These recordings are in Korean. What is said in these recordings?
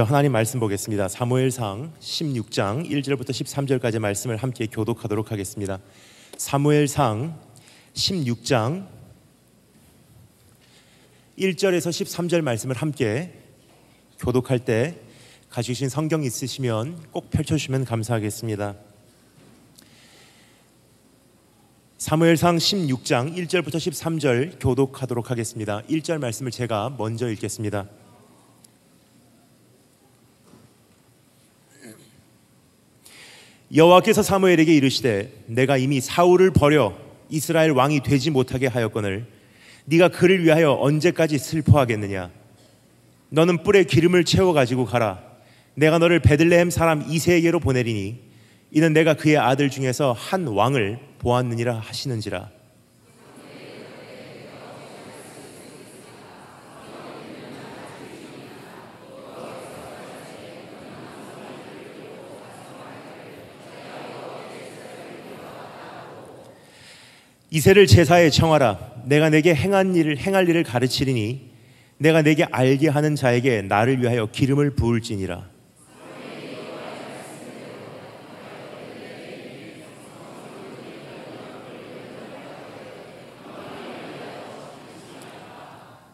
하나님 말씀 보겠습니다. 사무엘상 16장 1절부터 13절까지 말씀을 함께 교독하도록 하겠습니다. 사무엘상 16장 1절에서 13절 말씀을 함께 교독할 때 가지고 계신 성경 있으시면 꼭 펼쳐주시면 감사하겠습니다. 사무엘상 16장 1절부터 13절 교독하도록 하겠습니다. 1절 말씀을 제가 먼저 읽겠습니다. 여호와께서 사무엘에게 이르시되 내가 이미 사울을 버려 이스라엘 왕이 되지 못하게 하였거늘 네가 그를 위하여 언제까지 슬퍼하겠느냐. 너는 뿔에 기름을 채워 가지고 가라. 내가 너를 베들레헴 사람 이새에게로 보내리니 이는 내가 그의 아들 중에서 한 왕을 보았느니라 하시는지라. 이새를 제사에 청하라. 내가 내게 행할 일을 가르치리니 내가 내게 알게 하는 자에게 나를 위하여 기름을 부을지니라.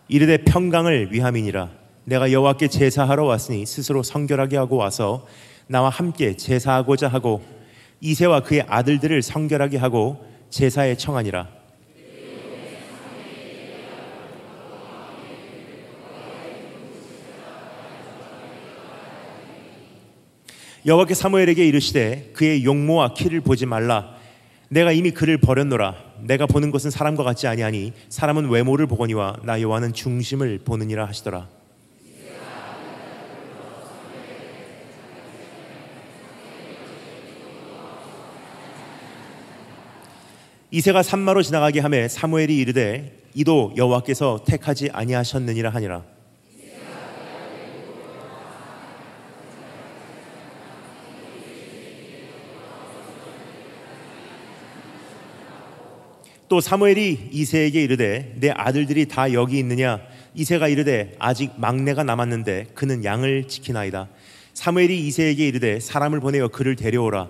이르되 평강을 위함이니라. 내가 여호와께 제사하러 왔으니 스스로 성결하게 하고 와서 나와 함께 제사하고자 하고 이새와 그의 아들들을 성결하게 하고 제사에 청하니라. 여호와께 사무엘에게 이르시되 그의 용모와 키를 보지 말라. 내가 이미 그를 버렸노라. 내가 보는 것은 사람과 같지 아니하니 사람은 외모를 보거니와 나 여호와는 중심을 보느니라 하시더라. 이새가 산마로 지나가게 하매 사무엘이 이르되 이도 여호와께서 택하지 아니하셨느니라 하니라. 또 사무엘이 이새에게 이르되 내 아들들이 다 여기 있느냐. 이새가 이르되 아직 막내가 남았는데 그는 양을 지키나이다. 사무엘이 이새에게 이르되 사람을 보내어 그를 데려오라.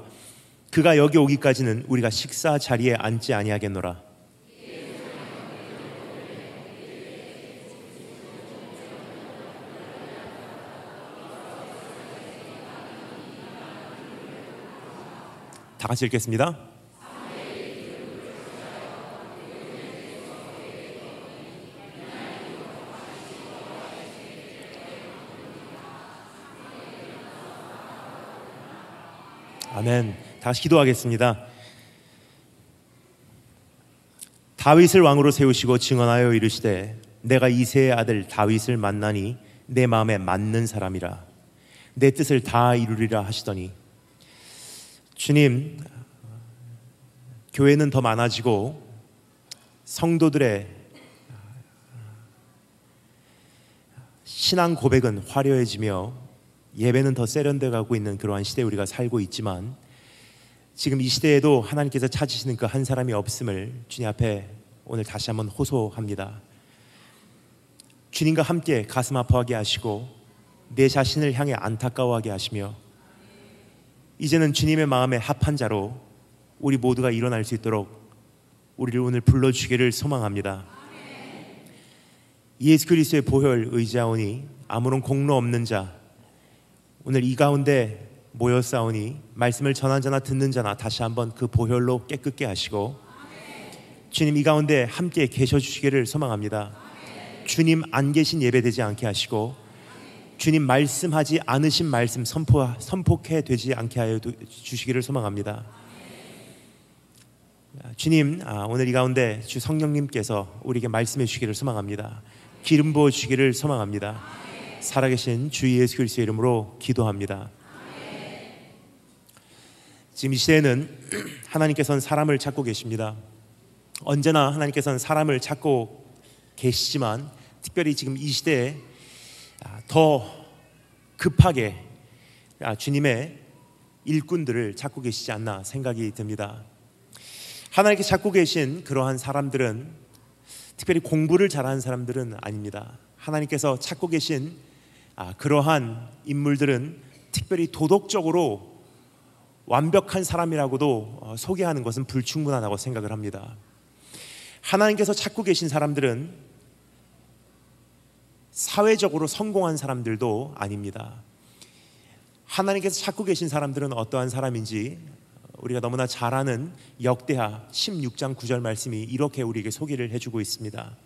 그가 여기 오기까지는 우리가 식사 자리에 앉지 아니하겠노라. 다 같이 읽겠습니다. 아멘. 다시 기도하겠습니다. 다윗을 왕으로 세우시고 증언하여 이르시되 내가 이새의 아들 다윗을 만나니 내 마음에 맞는 사람이라. 내 뜻을 다 이루리라 하시더니 주님, 교회는 더 많아지고 성도들의 신앙 고백은 화려해지며 예배는 더 세련돼 가고 있는 그러한 시대에 우리가 살고 있지만 지금 이 시대에도 하나님께서 찾으시는 그 한 사람이 없음을 주님 앞에 오늘 다시 한번 호소합니다. 주님과 함께 가슴 아파하게 하시고 내 자신을 향해 안타까워하게 하시며 이제는 주님의 마음에 합한 자로 우리 모두가 일어날 수 있도록 우리를 오늘 불러주기를 소망합니다. 예수 그리스도의 보혈 의지하오니 아무런 공로 없는 자 오늘 이 가운데 모였사오니 말씀을 전한 자나 듣는 자나 다시 한번 그 보혈로 깨끗게 하시고 주님 이 가운데 함께 계셔주시기를 소망합니다. 주님 안 계신 예배되지 않게 하시고 주님 말씀하지 않으신 말씀 선포해 되지 않게 하여 주시기를 소망합니다. 주님 오늘 이 가운데 주 성령님께서 우리에게 말씀해 주시기를 소망합니다. 기름 부어 주시기를 소망합니다. 살아계신 주 예수 그리스도의 이름으로 기도합니다. 지금 이 시대에는 하나님께서는 사람을 찾고 계십니다. 언제나 하나님께서는 사람을 찾고 계시지만 특별히 지금 이 시대에 더 급하게 주님의 일꾼들을 찾고 계시지 않나 생각이 듭니다. 하나님께 찾고 계신 그러한 사람들은 특별히 공부를 잘하는 사람들은 아닙니다. 하나님께서 찾고 계신 그러한 인물들은 특별히 도덕적으로 완벽한 사람이라고도 소개하는 것은 불충분하다고 생각을 합니다. 하나님께서 찾고 계신 사람들은 사회적으로 성공한 사람들도 아닙니다. 하나님께서 찾고 계신 사람들은 어떠한 사람인지 우리가 너무나 잘 아는 역대하 16장 9절 말씀이 이렇게 우리에게 소개를 해주고 있습니다.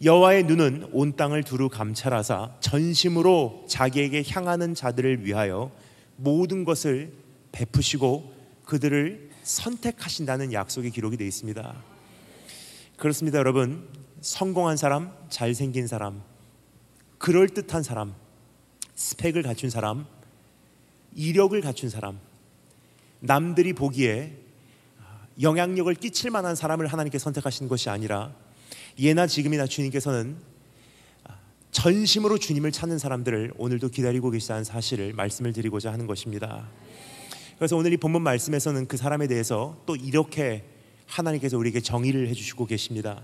여호와의 눈은 온 땅을 두루 감찰하사 전심으로 자기에게 향하는 자들을 위하여 모든 것을 베푸시고 그들을 선택하신다는 약속이 기록이 되어 있습니다. 그렇습니다, 여러분. 성공한 사람, 잘생긴 사람, 그럴듯한 사람, 스펙을 갖춘 사람, 이력을 갖춘 사람, 남들이 보기에 영향력을 끼칠 만한 사람을 하나님께 선택하신 것이 아니라 예나 지금이나 주님께서는 전심으로 주님을 찾는 사람들을 오늘도 기다리고 계시다는 사실을 말씀을 드리고자 하는 것입니다. 그래서 오늘 이 본문 말씀에서는 그 사람에 대해서 또 이렇게 하나님께서 우리에게 정의를 해주시고 계십니다.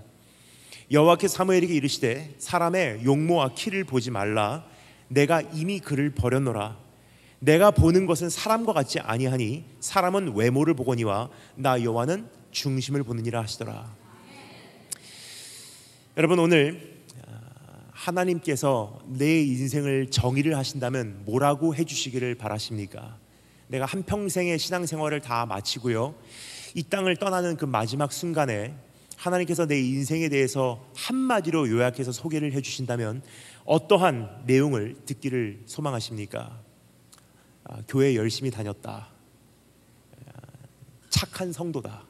여호와께서 사무엘에게 이르시되 사람의 용모와 키를 보지 말라. 내가 이미 그를 버렸노라. 내가 보는 것은 사람과 같지 아니하니 사람은 외모를 보거니와 나 여호와는 중심을 보느니라 하시더라. 여러분, 오늘 하나님께서 내 인생을 정의를 하신다면 뭐라고 해주시기를 바라십니까? 내가 한평생의 신앙생활을 다 마치고요, 이 땅을 떠나는 그 마지막 순간에 하나님께서 내 인생에 대해서 한마디로 요약해서 소개를 해주신다면 어떠한 내용을 듣기를 소망하십니까? 교회 열심히 다녔다, 착한 성도다,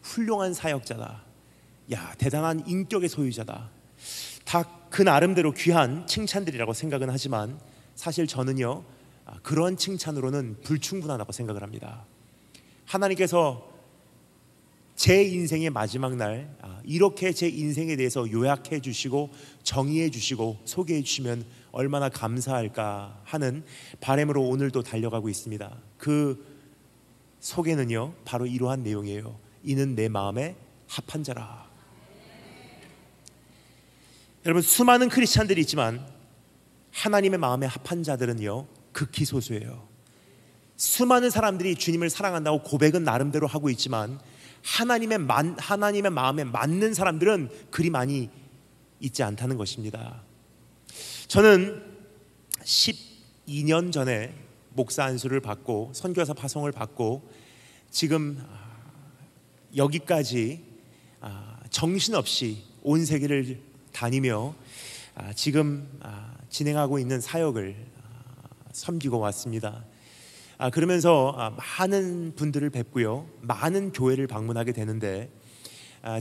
훌륭한 사역자다, 야 대단한 인격의 소유자다. 다 그 나름대로 귀한 칭찬들이라고 생각은 하지만 사실 저는요, 그런 칭찬으로는 불충분하다고 생각을 합니다. 하나님께서 제 인생의 마지막 날 이렇게 제 인생에 대해서 요약해 주시고 정의해 주시고 소개해 주시면 얼마나 감사할까 하는 바람으로 오늘도 달려가고 있습니다. 그 소개는요, 바로 이러한 내용이에요. 이는 내 마음에 합한 자라. 여러분, 수많은 크리스찬들이 있지만 하나님의 마음에 합한 자들은요, 극히 소수예요. 수많은 사람들이 주님을 사랑한다고 고백은 나름대로 하고 있지만 하나님의 마음에 맞는 사람들은 그리 많이 있지 않다는 것입니다. 저는 12년 전에 목사 안수를 받고 선교사 파송을 받고 지금 여기까지 정신없이 온 세계를 다니며 지금 진행하고 있는 사역을 섬기고 왔습니다. 그러면서 많은 분들을 뵙고요, 많은 교회를 방문하게 되는데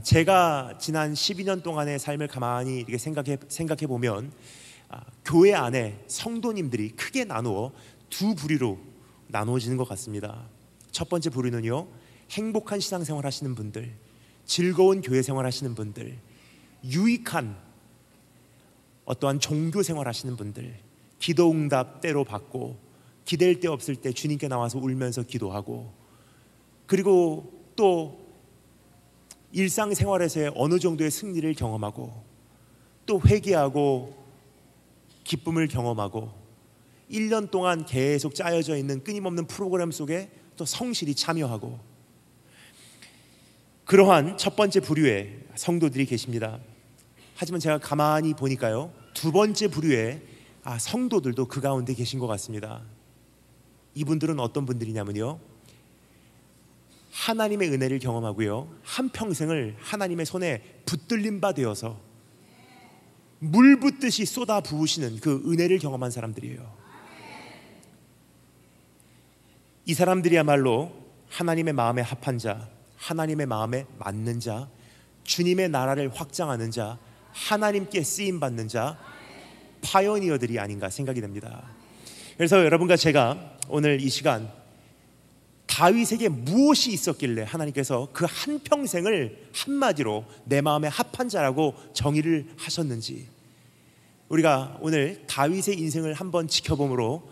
제가 지난 12년 동안의 삶을 가만히 이렇게 생각해 보면 교회 안에 성도님들이 크게 나누어 두 부류로 나누어지는 것 같습니다. 첫 번째 부류는요, 행복한 신앙생활 하시는 분들, 즐거운 교회 생활 하시는 분들, 유익한 어떠한 종교 생활 하시는 분들, 기도 응답 때로 받고 기댈 데 없을 때 주님께 나와서 울면서 기도하고, 그리고 또 일상생활에서의 어느 정도의 승리를 경험하고 또 회개하고 기쁨을 경험하고 1년 동안 계속 짜여져 있는 끊임없는 프로그램 속에 또 성실히 참여하고, 그러한 첫 번째 부류의 성도들이 계십니다. 하지만 제가 가만히 보니까요, 두 번째 부류의 성도들도 그 가운데 계신 것 같습니다. 이분들은 어떤 분들이냐면요, 하나님의 은혜를 경험하고요, 한평생을 하나님의 손에 붙들린 바 되어서 물 붓듯이 쏟아 부으시는 그 은혜를 경험한 사람들이에요. 이 사람들이야말로 하나님의 마음에 합한 자, 하나님의 마음에 맞는 자, 주님의 나라를 확장하는 자, 하나님께 쓰임받는 자, 파이오니어들이 아닌가 생각이 됩니다. 그래서 여러분과 제가 오늘 이 시간 다윗에게 무엇이 있었길래 하나님께서 그 한평생을 한마디로 내 마음에 합한 자라고 정의를 하셨는지, 우리가 오늘 다윗의 인생을 한번 지켜보므로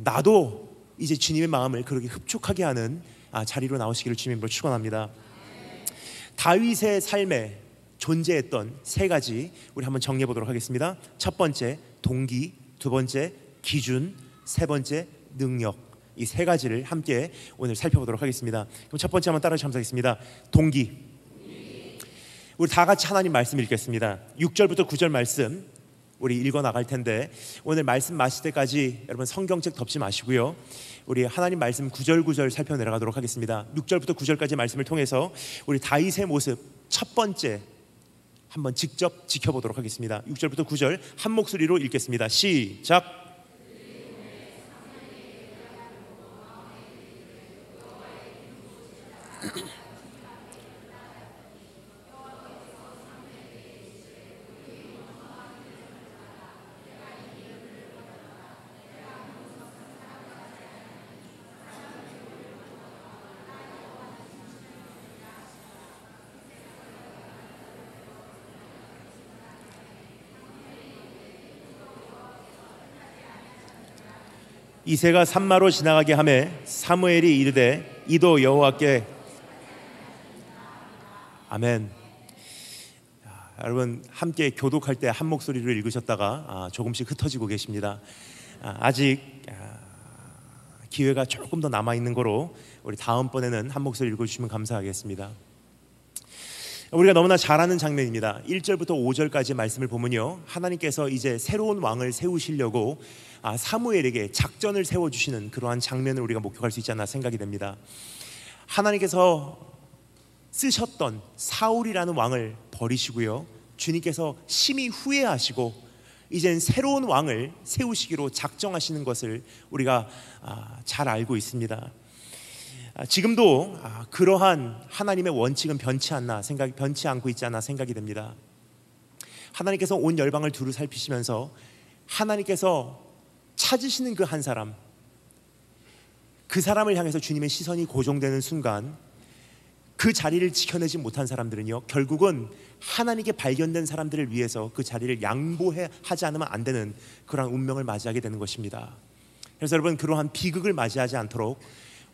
나도 이제 주님의 마음을 그렇게 흡족하게 하는 자리로 나오시기를 주님으로 축원합니다. 다윗의 삶에 존재했던 세 가지 우리 한번 정리해 보도록 하겠습니다. 첫 번째 동기, 두 번째 기준, 세 번째 능력, 이 세 가지를 함께 오늘 살펴보도록 하겠습니다. 그럼 첫 번째 한번 따라 참석하겠습니다. 동기. 우리 다 같이 하나님 말씀 읽겠습니다. 6절부터 9절 말씀 우리 읽어 나갈 텐데, 오늘 말씀 마칠 때까지 여러분 성경책 덮지 마시고요, 우리 하나님 말씀 구절 구절 살펴 내려가도록 하겠습니다. 6절부터 9절까지 말씀을 통해서 우리 다윗의 모습 첫 번째 한번 직접 지켜보도록 하겠습니다. 6절부터 9절 한 목소리로 읽겠습니다. 시작. 이새가 산마로 지나가게 하매 사무엘이 이르되 이도 여호와께. 아멘. 여러분 함께 교독할 때 한 목소리로 읽으셨다가 조금씩 흩어지고 계십니다. 아직 기회가 조금 더 남아있는 거로 우리 다음번에는 한 목소리 읽어주시면 감사하겠습니다. 우리가 너무나 잘 아는 장면입니다. 1절부터 5절까지 말씀을 보면요, 하나님께서 이제 새로운 왕을 세우시려고 사무엘에게 작전을 세워주시는 그러한 장면을 우리가 목격할 수 있지 않나 생각이 됩니다. 하나님께서 쓰셨던 사울이라는 왕을 버리시고요, 주님께서 심히 후회하시고 이젠 새로운 왕을 세우시기로 작정하시는 것을 우리가 잘 알고 있습니다. 지금도 그러한 하나님의 원칙은 변치 않고 있지 않나 생각이 됩니다. 하나님께서 온 열방을 두루 살피시면서 하나님께서 찾으시는 그 한 사람, 그 사람을 향해서 주님의 시선이 고정되는 순간 그 자리를 지켜내지 못한 사람들은요, 결국은 하나님께 발견된 사람들을 위해서 그 자리를 양보하지 않으면 안 되는 그러한 운명을 맞이하게 되는 것입니다. 그래서 여러분, 그러한 비극을 맞이하지 않도록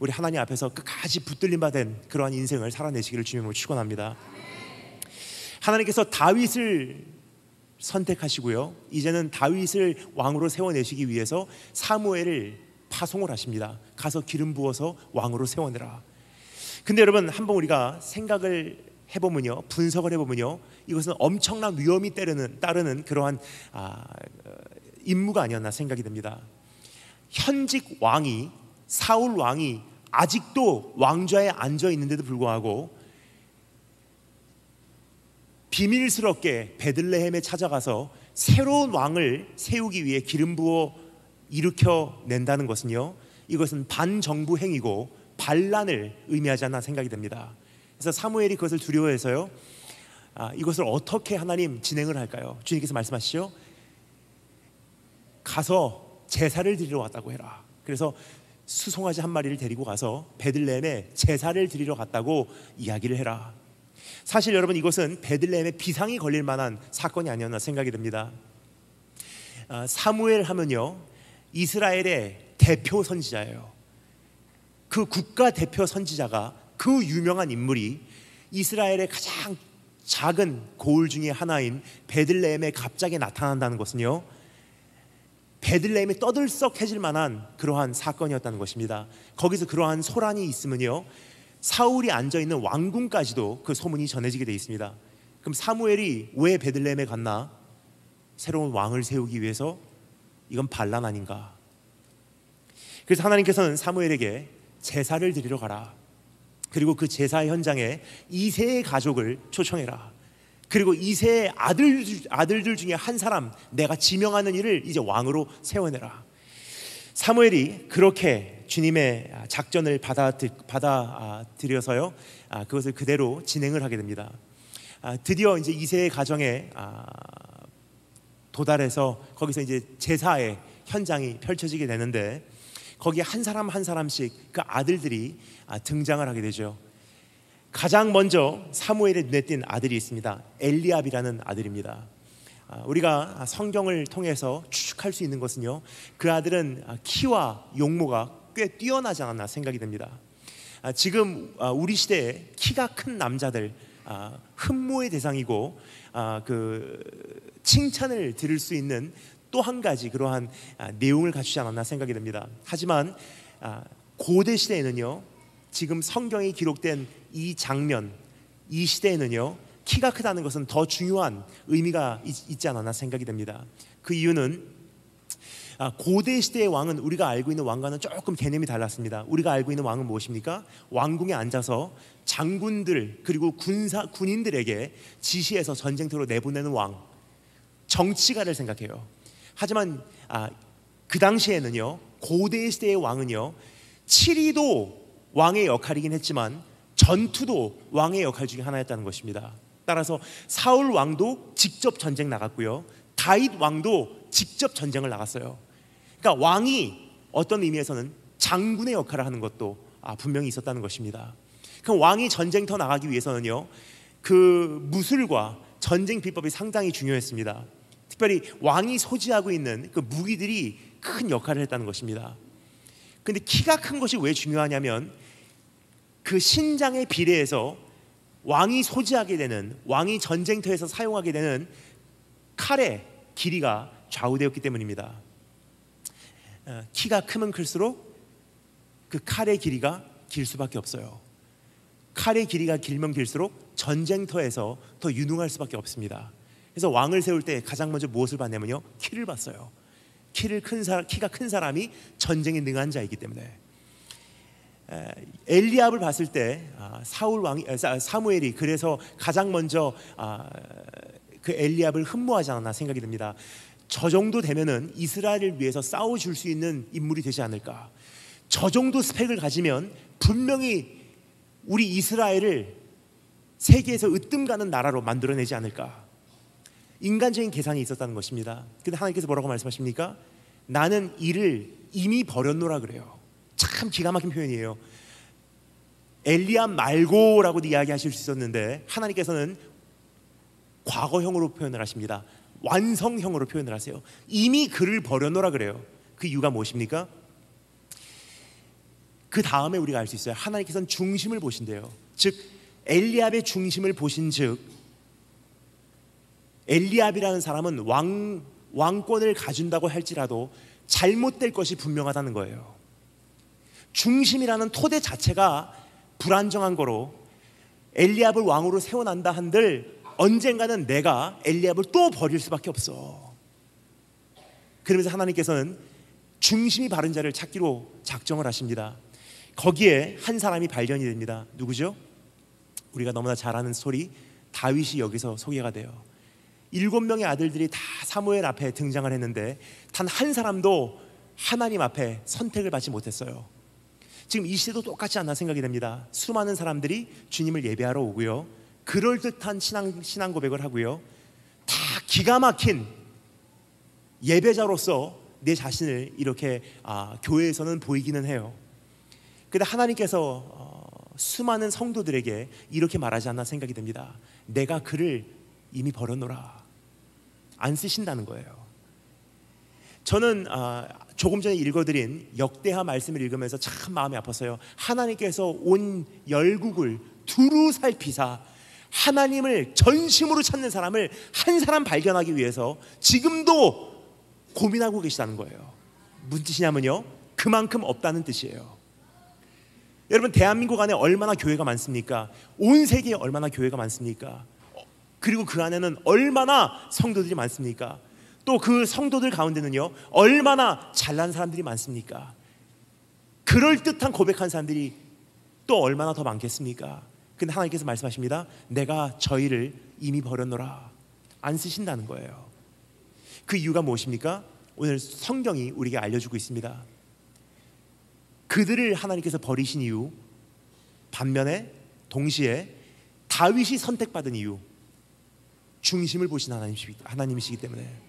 우리 하나님 앞에서 끝까지 붙들림 받은 그러한 인생을 살아내시기를 주님으로 축원합니다. 하나님께서 다윗을 선택하시고요, 이제는 다윗을 왕으로 세워내시기 위해서 사무엘을 파송을 하십니다. 가서 기름 부어서 왕으로 세워내라. 근데 여러분, 한번 우리가 생각을 해보면요, 분석을 해보면요, 이것은 엄청난 위험이 따르는 그러한 임무가 아니었나 생각이 됩니다. 현직 왕이, 사울 왕이 아직도 왕좌에 앉아 있는데도 불구하고 비밀스럽게 베들레헴에 찾아가서 새로운 왕을 세우기 위해 기름 부어 일으켜 낸다는 것은요, 이것은 반정부 행위고 반란을 의미하지 않나 생각이 됩니다. 그래서 사무엘이 그것을 두려워해서요, 이것을 어떻게 하나님 진행을 할까요? 주님께서 말씀하시죠. 가서 제사를 드리러 왔다고 해라. 그래서 수송아지 한 마리를 데리고 가서 베들레헴에 제사를 드리러 갔다고 이야기를 해라. 사실 여러분, 이것은 베들레헴에 비상이 걸릴 만한 사건이 아니었나 생각이 듭니다. 사무엘 하면요, 이스라엘의 대표 선지자예요. 그 국가 대표 선지자가, 그 유명한 인물이 이스라엘의 가장 작은 고을 중에 하나인 베들레헴에 갑자기 나타난다는 것은요, 베들레헴이 떠들썩해질 만한 그러한 사건이었다는 것입니다. 거기서 그러한 소란이 있으면요, 사울이 앉아있는 왕궁까지도 그 소문이 전해지게 되어 있습니다. 그럼 사무엘이 왜 베들레헴에 갔나? 새로운 왕을 세우기 위해서? 이건 반란 아닌가? 그래서 하나님께서는 사무엘에게 제사를 드리러 가라. 그리고 그 제사 현장에 이새의 가족을 초청해라. 그리고 이새의 아들들 중에 한 사람, 내가 지명하는 이를 이제 왕으로 세워내라. 사무엘이 그렇게 주님의 작전을 받아들여서요, 그것을 그대로 진행을 하게 됩니다. 드디어 이제 이새의 가정에 도달해서 거기서 이제 제사의 현장이 펼쳐지게 되는데, 거기에 한 사람 한 사람씩 그 아들들이 등장을 하게 되죠. 가장 먼저 사무엘의 눈에 띈 아들이 있습니다. 엘리압이라는 아들입니다. 우리가 성경을 통해서 추측할 수 있는 것은요, 그 아들은 키와 용모가 꽤 뛰어나지 않았나 생각이 됩니다. 지금 우리 시대에 키가 큰 남자들 흠모의 대상이고 그 칭찬을 들을 수 있는 또 한 가지 그러한 내용을 갖추지 않았나 생각이 됩니다. 하지만 고대 시대에는요, 지금 성경에 기록된 이 장면, 이 시대에는요, 키가 크다는 것은 더 중요한 의미가 있지 않았나 생각이 됩니다. 그 이유는 고대 시대의 왕은 우리가 알고 있는 왕과는 조금 개념이 달랐습니다. 우리가 알고 있는 왕은 무엇입니까? 왕궁에 앉아서 장군들 그리고 군인들에게 지시해서 전쟁터로 내보내는 왕, 정치가를 생각해요. 하지만 그 당시에는요, 고대 시대의 왕은요, 치리도 왕의 역할이긴 했지만 전투도 왕의 역할 중에 하나였다는 것입니다. 따라서 사울 왕도 직접 전쟁 나갔고요, 다윗 왕도 직접 전쟁을 나갔어요. 그러니까 왕이 어떤 의미에서는 장군의 역할을 하는 것도 분명히 있었다는 것입니다. 그럼 왕이 전쟁터 나가기 위해서는요, 그 무술과 전쟁 비법이 상당히 중요했습니다. 특별히 왕이 소지하고 있는 그 무기들이 큰 역할을 했다는 것입니다. 근데 키가 큰 것이 왜 중요하냐면 그 신장에 비례해서 왕이 소지하게 되는, 왕이 전쟁터에서 사용하게 되는 칼의 길이가 좌우되었기 때문입니다. 키가 크면 클수록 그 칼의 길이가 길 수밖에 없어요. 칼의 길이가 길면 길수록 전쟁터에서 더 유능할 수밖에 없습니다. 그래서 왕을 세울 때 가장 먼저 무엇을 봤냐면요, 키를 봤어요. 키가 큰 사람이 전쟁에 능한 자이기 때문에. 엘리압을 봤을 때 사무엘이 그래서 가장 먼저 그 엘리압을 흠모하지 않았나 생각이 듭니다. 저 정도 되면은 이스라엘을 위해서 싸워줄 수 있는 인물이 되지 않을까. 저 정도 스펙을 가지면 분명히 우리 이스라엘을 세계에서 으뜸가는 나라로 만들어내지 않을까. 인간적인 계산이 있었다는 것입니다. 근데 하나님께서 뭐라고 말씀하십니까? 나는 이를 이미 버렸노라 그래요. 참 기가 막힌 표현이에요. 엘리압 말고라고도 이야기하실 수 있었는데 하나님께서는 과거형으로 표현을 하십니다. 완성형으로 표현을 하세요. 이미 그를 버려놓으라 그래요. 그 이유가 무엇입니까? 그 다음에 우리가 알 수 있어요. 하나님께서는 중심을 보신대요. 즉 엘리압의 중심을 보신 즉 엘리압이라는 사람은 왕권을 가진다고 할지라도 잘못될 것이 분명하다는 거예요. 중심이라는 토대 자체가 불안정한 거로 엘리압을 왕으로 세워난다 한들 언젠가는 내가 엘리압을 또 버릴 수밖에 없어. 그러면서 하나님께서는 중심이 바른 자를 찾기로 작정을 하십니다. 거기에 한 사람이 발견이 됩니다. 누구죠? 우리가 너무나 잘 아는 스토리, 다윗이 여기서 소개가 돼요. 7명의 아들들이 다 사무엘 앞에 등장을 했는데 단 한 사람도 하나님 앞에 선택을 받지 못했어요. 지금 이 시대도 똑같지 않나 생각이 됩니다. 수많은 사람들이 주님을 예배하러 오고요, 그럴듯한 신앙 고백을 하고요, 다 기가 막힌 예배자로서 내 자신을 이렇게 교회에서는 보이기는 해요. 그런데 하나님께서 수많은 성도들에게 이렇게 말하지 않나 생각이 됩니다. 내가 그를 이미 버려놓으라. 안 쓰신다는 거예요. 저는 조금 전에 읽어드린 역대하 말씀을 읽으면서 참 마음이 아팠어요. 하나님께서 온 열국을 두루 살피사 하나님을 전심으로 찾는 사람을 한 사람 발견하기 위해서 지금도 고민하고 계시다는 거예요. 무슨 뜻이냐면요, 그만큼 없다는 뜻이에요. 여러분, 대한민국 안에 얼마나 교회가 많습니까? 온 세계에 얼마나 교회가 많습니까? 그리고 그 안에는 얼마나 성도들이 많습니까? 또 그 성도들 가운데는요, 얼마나 잘난 사람들이 많습니까? 그럴듯한 고백한 사람들이 또 얼마나 더 많겠습니까? 근데 하나님께서 말씀하십니다. 내가 저희를 이미 버렸노라. 안 쓰신다는 거예요. 그 이유가 무엇입니까? 오늘 성경이 우리에게 알려주고 있습니다. 그들을 하나님께서 버리신 이유, 반면에 동시에 다윗이 선택받은 이유, 중심을 보신 하나님이시기 때문에.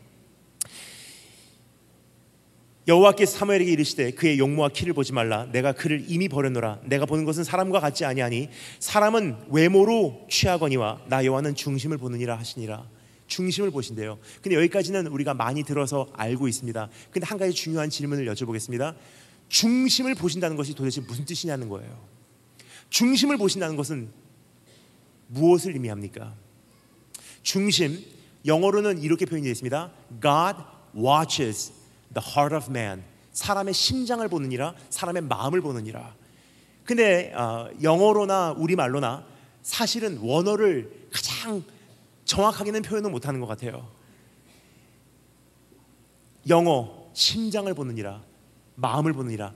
여호와께서 사무엘에게 이르시되 그의 용모와 키를 보지 말라. 내가 그를 이미 버렸노라. 내가 보는 것은 사람과 같지 아니하니 사람은 외모로 취하거니와 나 여호와는 중심을 보느니라 하시니라. 중심을 보신대요. 근데 여기까지는 우리가 많이 들어서 알고 있습니다. 근데 한 가지 중요한 질문을 여쭤보겠습니다. 중심을 보신다는 것이 도대체 무슨 뜻이냐는 거예요. 중심을 보신다는 것은 무엇을 의미합니까? 중심, 영어로는 이렇게 표현이 되어 있습니다. God watches the heart of man. 사람의 심장을 보느니라, 사람의 마음을 보느니라. 근데 영어로나 우리말로나 사실은 원어를 가장 정확하게는 표현을 못하는 것 같아요. 영어, 심장을 보느니라, 마음을 보느니라,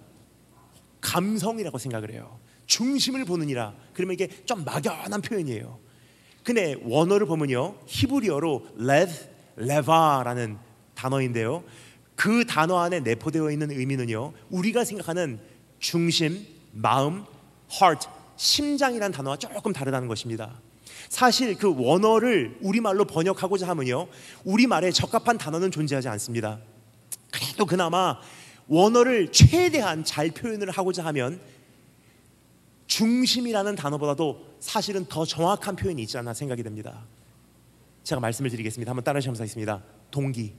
감성이라고 생각을 해요. 중심을 보느니라. 그러면 이게 좀 막연한 표현이에요. 근데 원어를 보면요, 히브리어로 레바라는 단어인데요, 그 단어 안에 내포되어 있는 의미는요, 우리가 생각하는 중심, 마음, heart, 심장이라는 단어와 조금 다르다는 것입니다. 사실 그 원어를 우리말로 번역하고자 하면요, 우리말에 적합한 단어는 존재하지 않습니다. 그래도 그나마 원어를 최대한 잘 표현을 하고자 하면 중심이라는 단어보다도 사실은 더 정확한 표현이 있지 않나 생각이 됩니다. 제가 말씀을 드리겠습니다. 한번 따라 하겠습니다. 동기.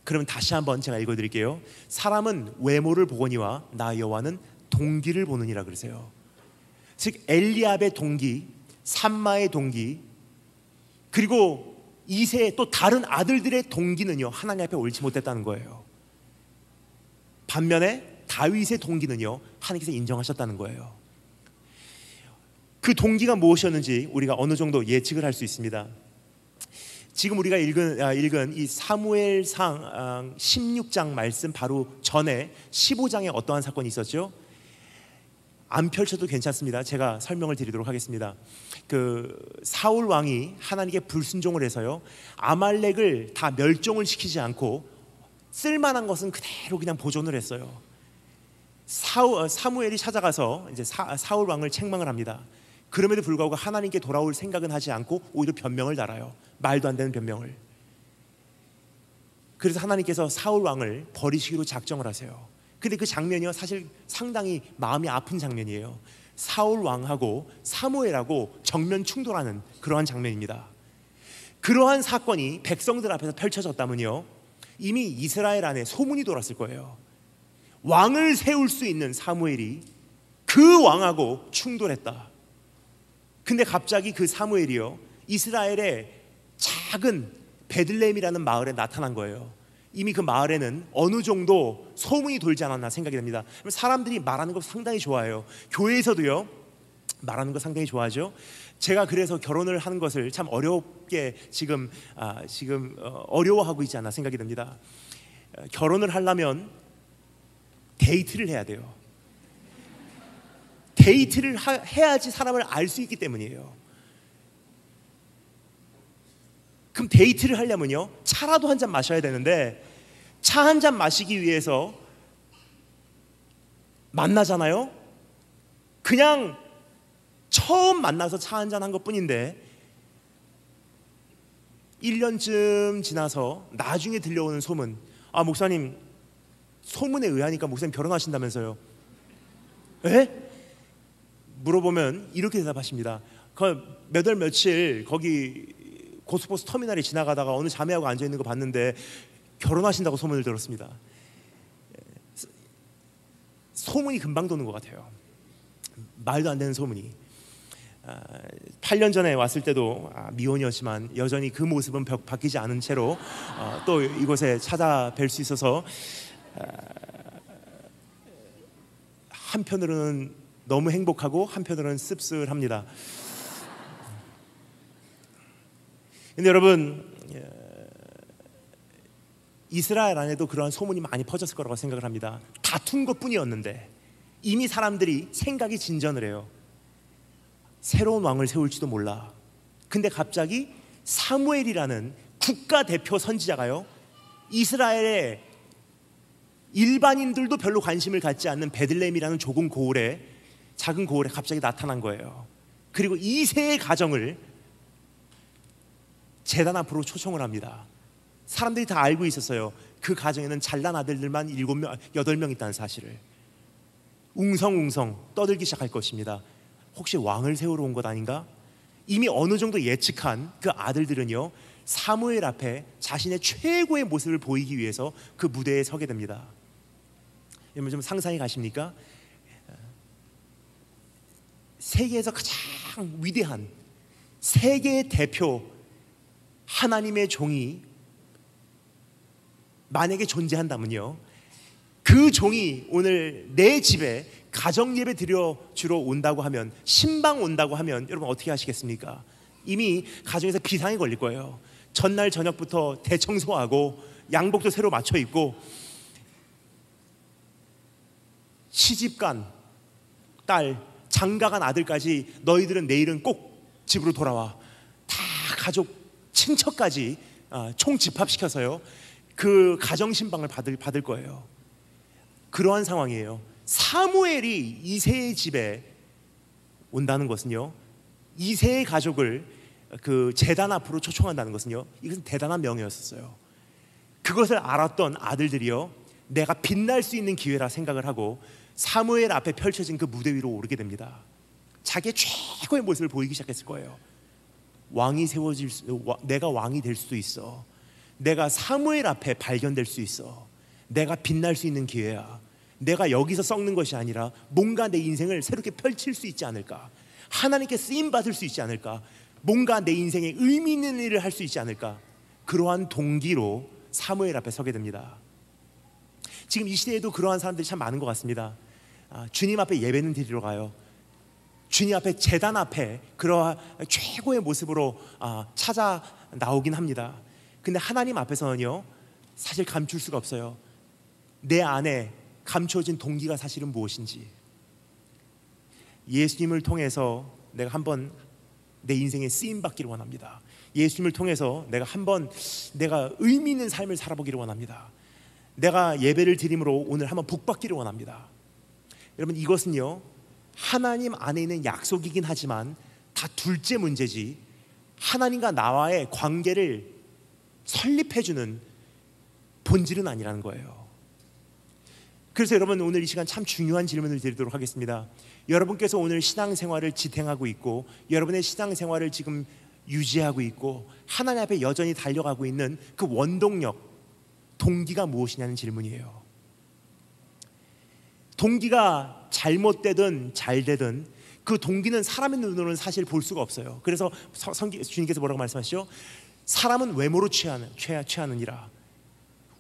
그러면 다시 한번 제가 읽어드릴게요. 사람은 외모를 보거니와 나 여호와는 동기를 보느니라 그러세요. 즉 엘리압의 동기, 삼마의 동기, 그리고 이세의 또 다른 아들들의 동기는요, 하나님 앞에 옳지 못했다는 거예요. 반면에 다윗의 동기는요, 하나님께서 인정하셨다는 거예요. 그 동기가 무엇이었는지 우리가 어느 정도 예측을 할 수 있습니다. 지금 우리가 읽은 이 사무엘상 16장 말씀 바로 전에 15장에 어떠한 사건이 있었죠? 안 펼쳐도 괜찮습니다. 제가 설명을 드리도록 하겠습니다. 그 사울 왕이 하나님께 불순종을 해서요, 아말렉을 다 멸종을 시키지 않고 쓸만한 것은 그대로 그냥 보존을 했어요. 사무엘이 찾아가서 이제 사울 왕을 책망을 합니다. 그럼에도 불구하고 하나님께 돌아올 생각은 하지 않고 오히려 변명을 달아요. 말도 안 되는 변명을. 그래서 하나님께서 사울 왕을 버리시기로 작정을 하세요. 근데 그 장면이요, 사실 상당히 마음이 아픈 장면이에요. 사울 왕하고 사무엘하고 정면 충돌하는 그러한 장면입니다. 그러한 사건이 백성들 앞에서 펼쳐졌다면요, 이미 이스라엘 안에 소문이 돌았을 거예요. 왕을 세울 수 있는 사무엘이 그 왕하고 충돌했다. 근데 갑자기 그 사무엘이요, 이스라엘의 작은 베들레헴이라는 마을에 나타난 거예요. 이미 그 마을에는 어느 정도 소문이 돌지 않았나 생각이 됩니다. 사람들이 말하는 거 상당히 좋아해요. 교회에서도요, 말하는 거 상당히 좋아하죠. 제가 그래서 결혼을 하는 것을 참 어렵게 지금 어려워하고 있지 않나 생각이 됩니다. 결혼을 하려면 데이트를 해야 돼요. 데이트를 해야지 사람을 알 수 있기 때문이에요. 그럼 데이트를 하려면요, 차라도 한 잔 마셔야 되는데 차 한 잔 마시기 위해서 만나잖아요. 그냥 처음 만나서 차 한 잔 한 것뿐인데 1년쯤 지나서 나중에 들려오는 소문, 아 목사님, 소문에 의하니까 목사님 결혼하신다면서요. 에? 물어보면 이렇게 대답하십니다. 몇 월 며칠 거기 고속버스 터미널에 지나가다가 어느 자매하고 앉아있는 거 봤는데 결혼하신다고 소문을 들었습니다. 소문이 금방 도는 것 같아요. 말도 안 되는 소문이. 8년 전에 왔을 때도 미혼이었지만 여전히 그 모습은 바뀌지 않은 채로 또 이곳에 찾아뵐 수 있어서 한편으로는 너무 행복하고 한편으로는 씁쓸합니다. 근데 여러분, 이스라엘 안에도 그러한 소문이 많이 퍼졌을 거라고 생각을 합니다. 다툰 것뿐이었는데 이미 사람들이 생각이 진전을 해요. 새로운 왕을 세울지도 몰라. 근데 갑자기 사무엘이라는 국가대표 선지자가요, 이스라엘의 일반인들도 별로 관심을 갖지 않는 베들레헴이라는 작은 고을에 갑자기 나타난 거예요. 그리고 이세의 가정을 제단 앞으로 초청을 합니다. 사람들이 다 알고 있었어요. 그 가정에는 잘난 아들들만 7명, 8명 있다는 사실을. 웅성웅성 떠들기 시작할 것입니다. 혹시 왕을 세우러 온 것 아닌가? 이미 어느 정도 예측한 그 아들들은요, 사무엘 앞에 자신의 최고의 모습을 보이기 위해서 그 무대에 서게 됩니다. 여러분 좀 상상이 가십니까? 세계에서 가장 위대한 세계의 대표 하나님의 종이 만약에 존재한다면요, 그 종이 오늘 내 집에 가정 예배 드려 주러 온다고 하면, 신방 온다고 하면 여러분 어떻게 하시겠습니까? 이미 가정에서 비상이 걸릴 거예요. 전날 저녁부터 대청소하고 양복도 새로 맞춰 입고, 시집간 딸, 장가간 아들까지 너희들은 내일은 꼭 집으로 돌아와, 다 가족 친척까지 총 집합시켜서요 그 가정 신방을 받을 거예요. 그러한 상황이에요. 사무엘이 이새의 집에 온다는 것은요, 이새의 가족을 그 제단 앞으로 초청한다는 것은요, 이것은 대단한 명예였었어요. 그것을 알았던 아들들이요, 내가 빛날 수 있는 기회라 생각을 하고 사무엘 앞에 펼쳐진 그 무대 위로 오르게 됩니다. 자기의 최고의 모습을 보이기 시작했을 거예요. 왕이 내가 왕이 될 수도 있어. 내가 사무엘 앞에 발견될 수 있어. 내가 빛날 수 있는 기회야. 내가 여기서 썩는 것이 아니라 뭔가 내 인생을 새롭게 펼칠 수 있지 않을까, 하나님께 쓰임 받을 수 있지 않을까, 뭔가 내 인생에 의미 있는 일을 할 수 있지 않을까, 그러한 동기로 사무엘 앞에 서게 됩니다. 지금 이 시대에도 그러한 사람들이 참 많은 것 같습니다. 주님 앞에 예배는 드리러 가요. 주님 앞에 제단 앞에 그러한 최고의 모습으로 찾아 나오긴 합니다. 근데 하나님 앞에서는요, 사실 감출 수가 없어요. 내 안에 감춰진 동기가 사실은 무엇인지. 예수님을 통해서 내가 한번 내 인생에 쓰임 받기를 원합니다. 예수님을 통해서 내가 의미 있는 삶을 살아보기를 원합니다. 내가 예배를 드림으로 오늘 한번 복 받기를 원합니다. 여러분, 이것은요 하나님 안에 있는 약속이긴 하지만 다 둘째 문제지, 하나님과 나와의 관계를 설립해주는 본질은 아니라는 거예요. 그래서 여러분, 오늘 이 시간 참 중요한 질문을 드리도록 하겠습니다. 여러분께서 오늘 신앙생활을 지탱하고 있고, 여러분의 신앙생활을 지금 유지하고 있고, 하나님 앞에 여전히 달려가고 있는 그 원동력, 동기가 무엇이냐는 질문이에요. 동기가 잘못되든 잘되든 그 동기는 사람의 눈으로는 사실 볼 수가 없어요. 그래서 주님께서 뭐라고 말씀하시죠? 사람은 외모로 취하느니라.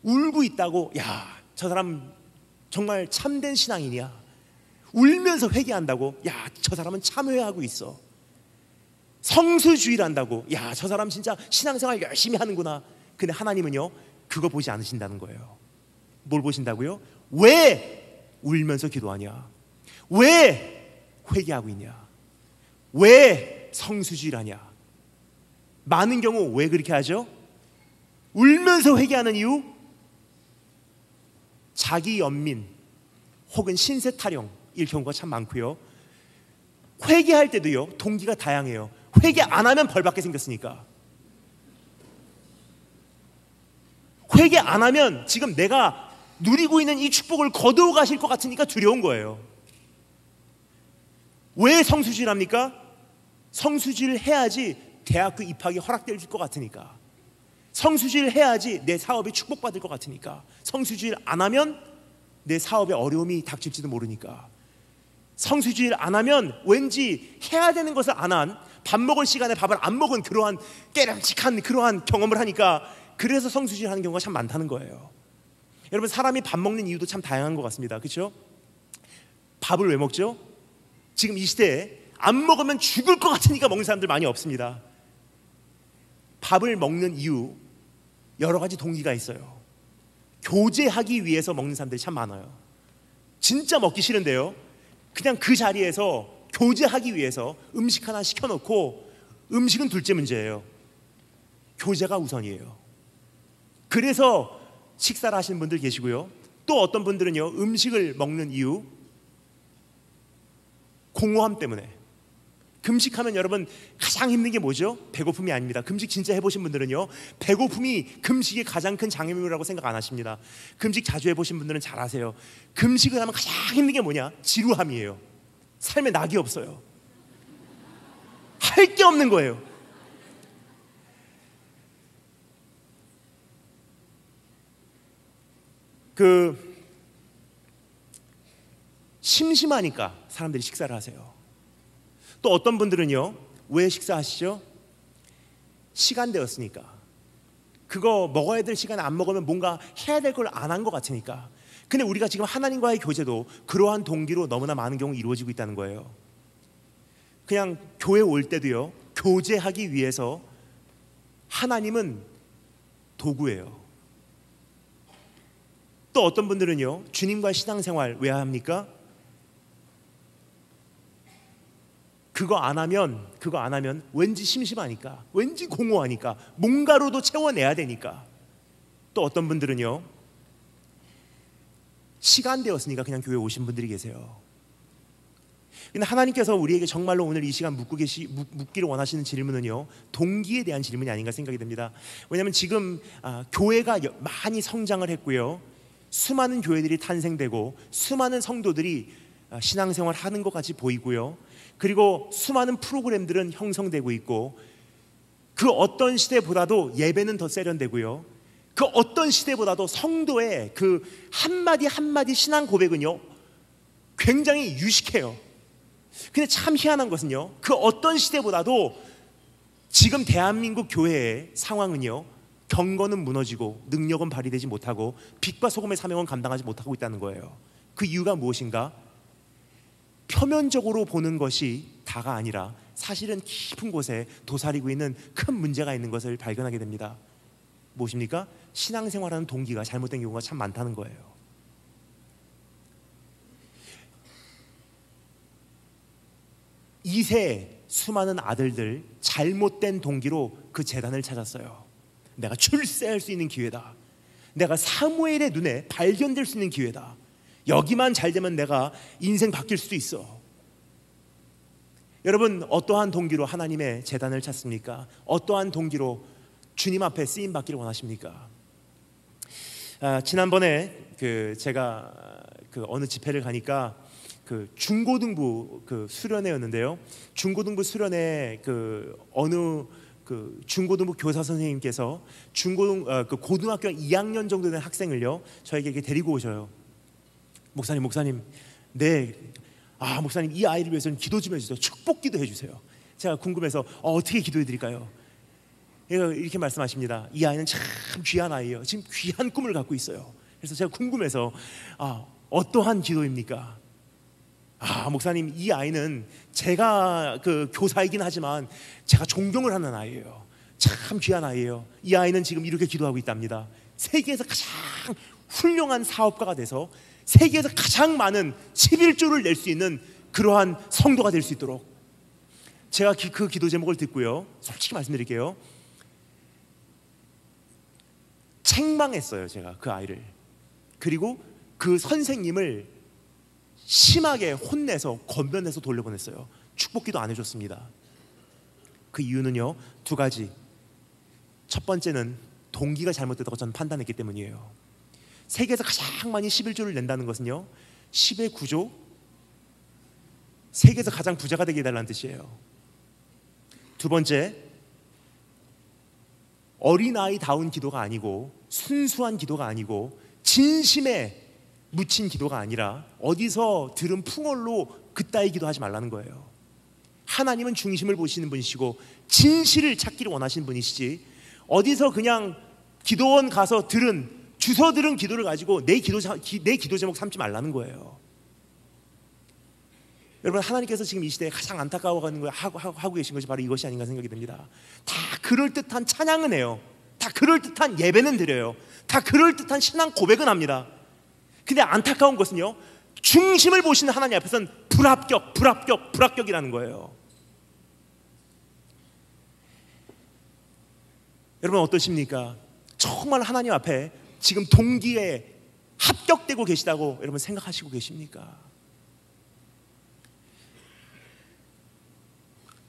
울고 있다고, 야, 저 사람 정말 참된 신앙인이야. 울면서 회개한다고, 야, 저 사람은 참회하고 있어. 성수주의란다고, 야, 저 사람 진짜 신앙생활 열심히 하는구나. 근데 하나님은요, 그거 보지 않으신다는 거예요. 뭘 보신다고요? 왜 울면서 기도하냐? 왜 회개하고 있냐? 왜 성수주의라냐? 많은 경우 왜 그렇게 하죠? 울면서 회개하는 이유? 자기 연민 혹은 신세 타령일 경우가 참 많고요. 회개할 때도요, 동기가 다양해요. 회개 안 하면 벌받게 생겼으니까. 회개 안 하면 지금 내가 누리고 있는 이 축복을 거두어 가실 것 같으니까 두려운 거예요. 왜 성수주의를 합니까? 성수주의를 해야지 대학교 입학이 허락될 것 같으니까. 성수주의를 해야지 내 사업이 축복받을 것 같으니까. 성수주의를 안 하면 내 사업에 어려움이 닥칠지도 모르니까. 성수주의를 안 하면 왠지 해야 되는 것을 안 한, 밥 먹을 시간에 밥을 안 먹은 그러한 깨름직한 그러한 경험을 하니까, 그래서 성수주의를 하는 경우가 참 많다는 거예요. 여러분, 사람이 밥 먹는 이유도 참 다양한 것 같습니다. 그렇죠? 밥을 왜 먹죠? 지금 이 시대에 안 먹으면 죽을 것 같으니까 먹는 사람들 많이 없습니다. 밥을 먹는 이유, 여러 가지 동기가 있어요. 교제하기 위해서 먹는 사람들이 참 많아요. 진짜 먹기 싫은데요, 그냥 그 자리에서 교제하기 위해서 음식 하나 시켜놓고, 음식은 둘째 문제예요. 교제가 우선이에요. 그래서 식사를 하시는 분들 계시고요. 또 어떤 분들은요, 음식을 먹는 이유, 공허함 때문에. 금식하면 여러분 가장 힘든 게 뭐죠? 배고픔이 아닙니다. 금식 진짜 해보신 분들은요, 배고픔이 금식의 가장 큰 장애물이라고 생각 안 하십니다. 금식 자주 해보신 분들은 잘 아세요. 금식을 하면 가장 힘든 게 뭐냐? 지루함이에요. 삶에 낙이 없어요. 할 게 없는 거예요. 심심하니까 사람들이 식사를 하세요. 또 어떤 분들은요, 왜 식사하시죠? 시간되었으니까. 그거 먹어야 될 시간에 안 먹으면 뭔가 해야 될 걸 안 한 것 같으니까. 근데 우리가 지금 하나님과의 교제도 그러한 동기로 너무나 많은 경우 이루어지고 있다는 거예요. 그냥 교회 올 때도요, 교제하기 위해서 하나님은 도구예요. 또 어떤 분들은요, 주님과의 신앙생활 왜 합니까? 그거 안 하면 왠지 심심하니까, 왠지 공허하니까, 뭔가로도 채워내야 되니까. 또 어떤 분들은요, 시간 되었으니까 그냥 교회 오신 분들이 계세요. 근데 하나님께서 우리에게 정말로 오늘 이 시간 묻기를 원하시는 질문은요, 동기에 대한 질문이 아닌가 생각이 됩니다. 왜냐하면 지금 교회가 많이 성장을 했고요, 수많은 교회들이 탄생되고 수많은 성도들이 신앙생활 하는 것 같이 보이고요, 그리고 수많은 프로그램들은 형성되고 있고, 그 어떤 시대보다도 예배는 더 세련되고요, 그 어떤 시대보다도 성도의 그 한마디 한마디 신앙 고백은요 굉장히 유식해요. 근데 참 희한한 것은요, 그 어떤 시대보다도 지금 대한민국 교회의 상황은요, 경건은 무너지고 능력은 발휘되지 못하고 빛과 소금의 사명은 감당하지 못하고 있다는 거예요. 그 이유가 무엇인가? 표면적으로 보는 것이 다가 아니라 사실은 깊은 곳에 도사리고 있는 큰 문제가 있는 것을 발견하게 됩니다. 무엇입니까? 신앙생활하는 동기가 잘못된 경우가 참 많다는 거예요. 이세 수많은 아들들 잘못된 동기로 그 제단을 찾았어요. 내가 출세할 수 있는 기회다, 내가 사무엘의 눈에 발견될 수 있는 기회다, 여기만 잘 되면 내가 인생 바뀔 수도 있어. 여러분, 어떠한 동기로 하나님의 제단을 찾습니까? 어떠한 동기로 주님 앞에 쓰임 받기를 원하십니까? 지난번에 제가 어느 집회를 가니까 중고등부 수련회였는데요, 중고등부 수련회 어느 중고등부 교사 선생님께서 고등학교 2학년 정도 된 학생을요 저에게 이렇게 데리고 오셔요. 목사님, 네, 목사님, 이 아이를 위해서는 기도 좀 해주세요. 축복 기도 해주세요. 제가 궁금해서 어떻게 기도해 드릴까요? 이렇게 말씀하십니다. 이 아이는 참 귀한 아이예요. 지금 귀한 꿈을 갖고 있어요. 그래서 제가 궁금해서 어떠한 기도입니까? 목사님, 이 아이는 제가 교사이긴 하지만 제가 존경을 하는 아이예요. 참 귀한 아이예요. 이 아이는 지금 이렇게 기도하고 있답니다. 세계에서 가장 훌륭한 사업가가 돼서 세계에서 가장 많은 11조를 낼 수 있는 그러한 성도가 될 수 있도록. 제가 그 기도 제목을 듣고요, 솔직히 말씀드릴게요, 책망했어요. 제가 그 아이를, 그리고 그 선생님을 심하게 혼내서 건면해서 돌려보냈어요. 축복기도 안 해줬습니다. 그 이유는요, 두 가지. 첫 번째는 동기가 잘못됐다고 저는 판단했기 때문이에요. 세계에서 가장 많이 11조를 낸다는 것은요, 10의 9조, 세계에서 가장 부자가 되게 해달라는 뜻이에요. 두 번째, 어린아이다운 기도가 아니고 순수한 기도가 아니고 진심에 묻힌 기도가 아니라 어디서 들은 풍월로 그따위 기도하지 말라는 거예요. 하나님은 중심을 보시는 분이시고 진실을 찾기를 원하시는 분이시지, 어디서 그냥 기도원 가서 주워 들은 기도를 가지고 내 기도 제목 삼지 말라는 거예요. 여러분, 하나님께서 지금 이 시대에 가장 안타까워하는 거 하고 계신 것이 바로 이것이 아닌가 생각이 듭니다. 다 그럴듯한 찬양은 해요, 다 그럴듯한 예배는 드려요, 다 그럴듯한 신앙 고백은 합니다. 근데 안타까운 것은요, 중심을 보시는 하나님 앞에서는 불합격이라는 거예요. 여러분, 어떠십니까? 정말 하나님 앞에 지금 동기에 합격되고 계시다고 여러분 생각하시고 계십니까?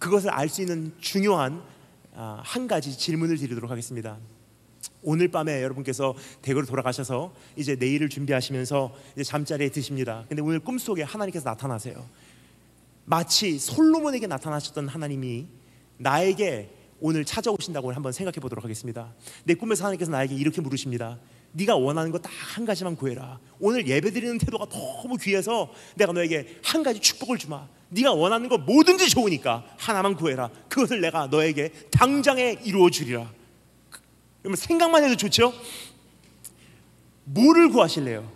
그것을 알 수 있는 중요한 한 가지 질문을 드리도록 하겠습니다. 오늘 밤에 여러분께서 대구로 돌아가셔서 이제 내일을 준비하시면서 이제 잠자리에 드십니다. 근데 오늘 꿈속에 하나님께서 나타나세요. 마치 솔로몬에게 나타나셨던 하나님이 나에게 오늘 찾아오신다고 한번 생각해 보도록 하겠습니다. 내 꿈에서 하나님께서 나에게 이렇게 물으십니다. 네가 원하는 거 딱 한 가지만 구해라. 오늘 예배드리는 태도가 너무 귀해서 내가 너에게 한 가지 축복을 주마. 네가 원하는 거 뭐든지 좋으니까 하나만 구해라. 그것을 내가 너에게 당장에 이루어 주리라. 여러분 생각만 해도 좋죠? 뭐를 구하실래요?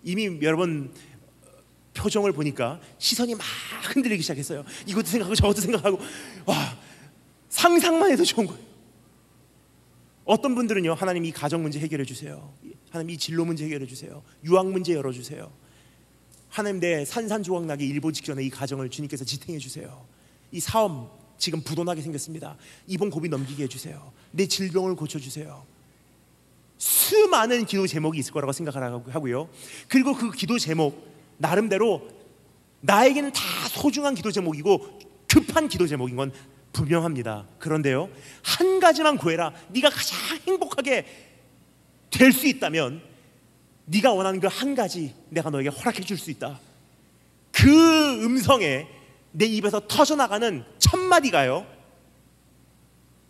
이미 여러분 표정을 보니까 시선이 막 흔들리기 시작했어요. 이것도 생각하고 저것도 생각하고, 와, 상상만 해도 좋은 거예요. 어떤 분들은요, 하나님 이 가정 문제 해결해 주세요. 하나님 이 진로 문제 해결해 주세요. 유학 문제 열어주세요. 하나님 내 산산조각나기 일보 직전에 이 가정을 주님께서 지탱해 주세요. 이 사업 지금 부도나게 생겼습니다. 이번 고비 넘기게 해주세요. 내 질병을 고쳐주세요. 수많은 기도 제목이 있을 거라고 생각하고요. 그리고 그 기도 제목 나름대로 나에게는 다 소중한 기도 제목이고 급한 기도 제목인 건 분명합니다. 그런데요, 한 가지만 구해라. 네가 가장 행복하게 될 수 있다면 네가 원하는 그 한 가지 내가 너에게 허락해 줄 수 있다. 그 음성에 내 입에서 터져나가는 첫 마디가요,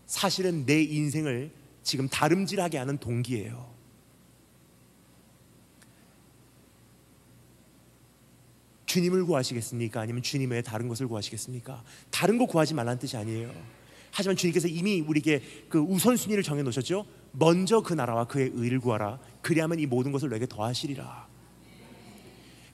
사실은 내 인생을 지금 다름질하게 하는 동기예요. 주님을 구하시겠습니까? 아니면 주님 외에 다른 것을 구하시겠습니까? 다른 거 구하지 말라는 뜻이 아니에요. 하지만 주님께서 이미 우리에게 그 우선순위를 정해놓으셨죠. 먼저 그 나라와 그의 의를 구하라. 그리하면 이 모든 것을 너에게 더하시리라.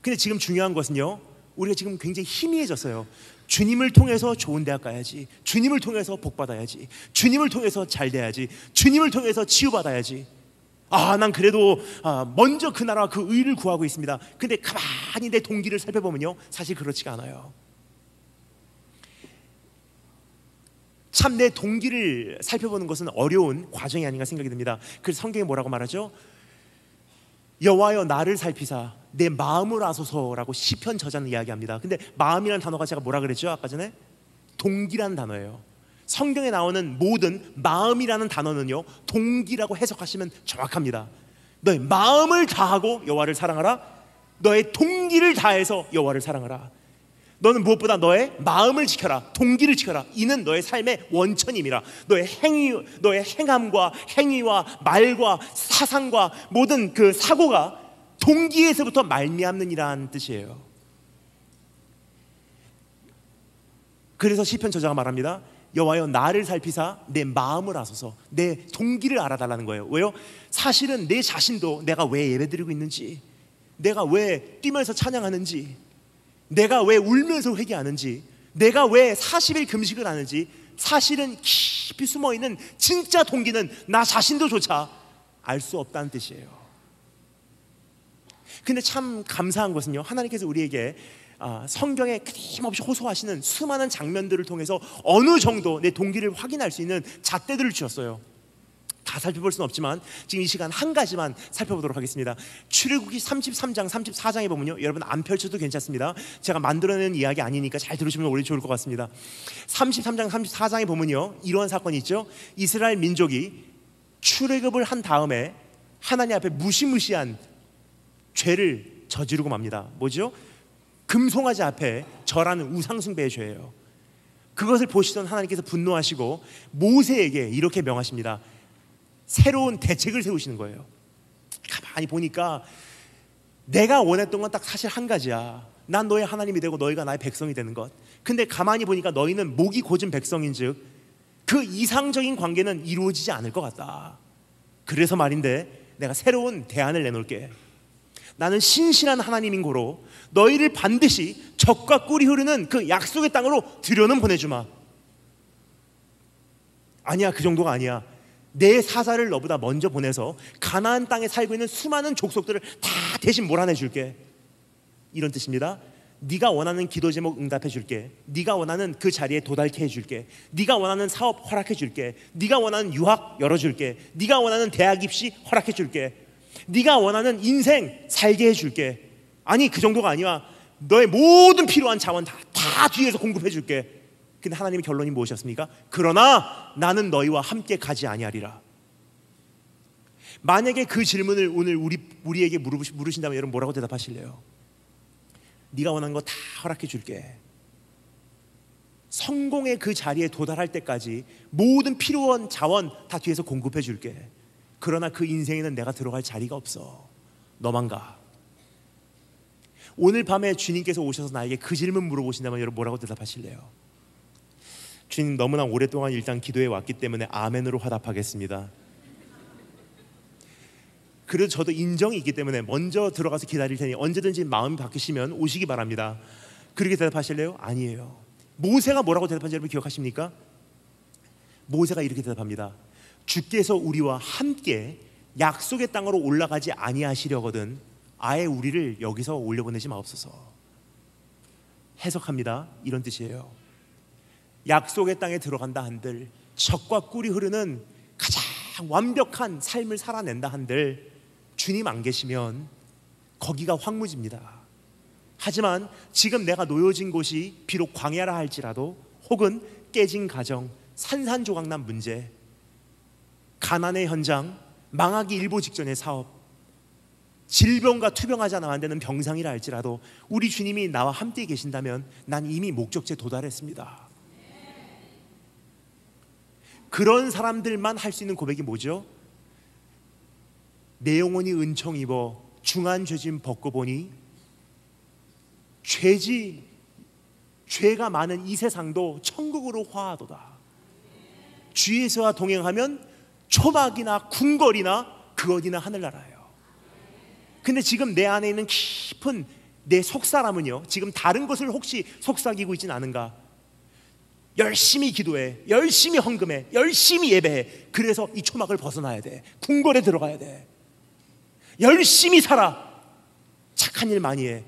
근데 지금 중요한 것은요, 우리가 지금 굉장히 희미해졌어요. 주님을 통해서 좋은 대학 가야지, 주님을 통해서 복 받아야지, 주님을 통해서 잘 돼야지, 주님을 통해서 치유받아야지. 난 그래도 먼저 그 나라와 그 의를 구하고 있습니다. 근데 가만히 내 동기를 살펴보면요, 사실 그렇지가 않아요. 참 내 동기를 살펴보는 것은 어려운 과정이 아닌가 생각이 듭니다. 그래서 성경에 뭐라고 말하죠? 여호와여 나를 살피사 내 마음을 아소서라고 시편 저자는 이야기합니다. 근데 마음이라는 단어가 제가 뭐라 그랬죠? 아까 전에 동기라는 단어예요. 성경에 나오는 모든 마음이라는 단어는요, 동기라고 해석하시면 정확합니다. 너의 마음을 다하고 여호와를 사랑하라. 너의 동기를 다해서 여호와를 사랑하라. 너는 무엇보다 너의 마음을 지켜라. 동기를 지켜라. 이는 너의 삶의 원천임이라. 너의 행함과 행위와 말과 사상과 모든 그 사고가 동기에서부터 말미암느니라는 뜻이에요. 그래서 시편 저자가 말합니다. 여호와여 나를 살피사 내 마음을 아소서. 내 동기를 알아달라는 거예요. 왜요? 사실은 내 자신도 내가 왜 예배드리고 있는지, 내가 왜 뛰면서 찬양하는지, 내가 왜 울면서 회개하는지, 내가 왜 40일 금식을 하는지, 사실은 깊이 숨어있는 진짜 동기는 나 자신도 조차 알 수 없다는 뜻이에요. 근데 참 감사한 것은요, 하나님께서 우리에게 성경에 끊임없이 호소하시는 수많은 장면들을 통해서 어느 정도 내 동기를 확인할 수 있는 잣대들을 주셨어요. 다 살펴볼 수는 없지만 지금 이 시간 한 가지만 살펴보도록 하겠습니다. 출애굽기 33장 34장에 보면요, 여러분 안 펼쳐도 괜찮습니다. 제가 만들어낸 이야기 아니니까 잘 들으시면 오히려 좋을 것 같습니다. 33장 34장에 보면요, 이러한 사건이 있죠. 이스라엘 민족이 출애굽을 한 다음에 하나님 앞에 무시무시한 죄를 저지르고 맙니다. 뭐죠? 금송아지 앞에 절하는 우상숭배의 죄예요. 그것을 보시던 하나님께서 분노하시고 모세에게 이렇게 명하십니다. 새로운 대책을 세우시는 거예요. 가만히 보니까 내가 원했던 건 딱 사실 한 가지야. 난 너의 하나님이 되고 너희가 나의 백성이 되는 것. 근데 가만히 보니까 너희는 목이 고진 백성인즉 그 이상적인 관계는 이루어지지 않을 것 같다. 그래서 말인데 내가 새로운 대안을 내놓을게. 나는 신실한 하나님인 고로 너희를 반드시 젖과 꿀이 흐르는 그 약속의 땅으로 들여는 보내주마. 아니야, 그 정도가 아니야. 내 사자를 너보다 먼저 보내서 가나안 땅에 살고 있는 수많은 족속들을 다 대신 몰아내줄게. 이런 뜻입니다. 네가 원하는 기도 제목 응답해줄게. 네가 원하는 그 자리에 도달케 해줄게. 네가 원하는 사업 허락해줄게. 네가 원하는 유학 열어줄게. 네가 원하는 대학 입시 허락해줄게. 네가 원하는 인생 살게 해줄게. 아니, 그 정도가 아니야. 너의 모든 필요한 자원 다 뒤에서 공급해줄게. 근데 하나님의 결론이 무엇이었습니까? 그러나 나는 너희와 함께 가지 아니하리라. 만약에 그 질문을 오늘 우리에게 물으신다면 여러분 뭐라고 대답하실래요? 네가 원하는 거 다 허락해 줄게. 성공의 그 자리에 도달할 때까지 모든 필요한 자원 다 뒤에서 공급해 줄게. 그러나 그 인생에는 내가 들어갈 자리가 없어. 너만 가. 오늘 밤에 주님께서 오셔서 나에게 그 질문 물어보신다면 여러분 뭐라고 대답하실래요? 주님 너무나 오랫동안 일단 기도해 왔기 때문에 아멘으로 화답하겠습니다. 그래도 저도 인정이 있기 때문에 먼저 들어가서 기다릴 테니 언제든지 마음이 바뀌시면 오시기 바랍니다. 그렇게 대답하실래요? 아니에요. 모세가 뭐라고 대답한지 여러분 기억하십니까? 모세가 이렇게 대답합니다. 주께서 우리와 함께 약속의 땅으로 올라가지 아니하시려거든 아예 우리를 여기서 올려보내지 마옵소서. 해석합니다. 이런 뜻이에요. 약속의 땅에 들어간다 한들, 젖과 꿀이 흐르는 가장 완벽한 삶을 살아낸다 한들 주님 안 계시면 거기가 황무지입니다. 하지만 지금 내가 놓여진 곳이 비록 광야라 할지라도, 혹은 깨진 가정, 산산조각난 문제, 가난의 현장, 망하기 일보 직전의 사업, 질병과 투병하지 않아 안 되는 병상이라 할지라도 우리 주님이 나와 함께 계신다면 난 이미 목적지에 도달했습니다. 그런 사람들만 할 수 있는 고백이 뭐죠? 내 영혼이 은총 입어 중한 죄짐 벗고 보니 죄가 많은 이 세상도 천국으로 화하도다. 주 예수와 동행하면 초막이나 궁궐이나 그 어디나 하늘나라예요. 근데 지금 내 안에 있는 깊은 내 속사람은요, 지금 다른 것을 혹시 속삭이고 있진 않은가? 열심히 기도해, 열심히 헌금해, 열심히 예배해. 그래서 이 초막을 벗어나야 돼. 궁궐에 들어가야 돼. 열심히 살아. 착한 일 많이 해.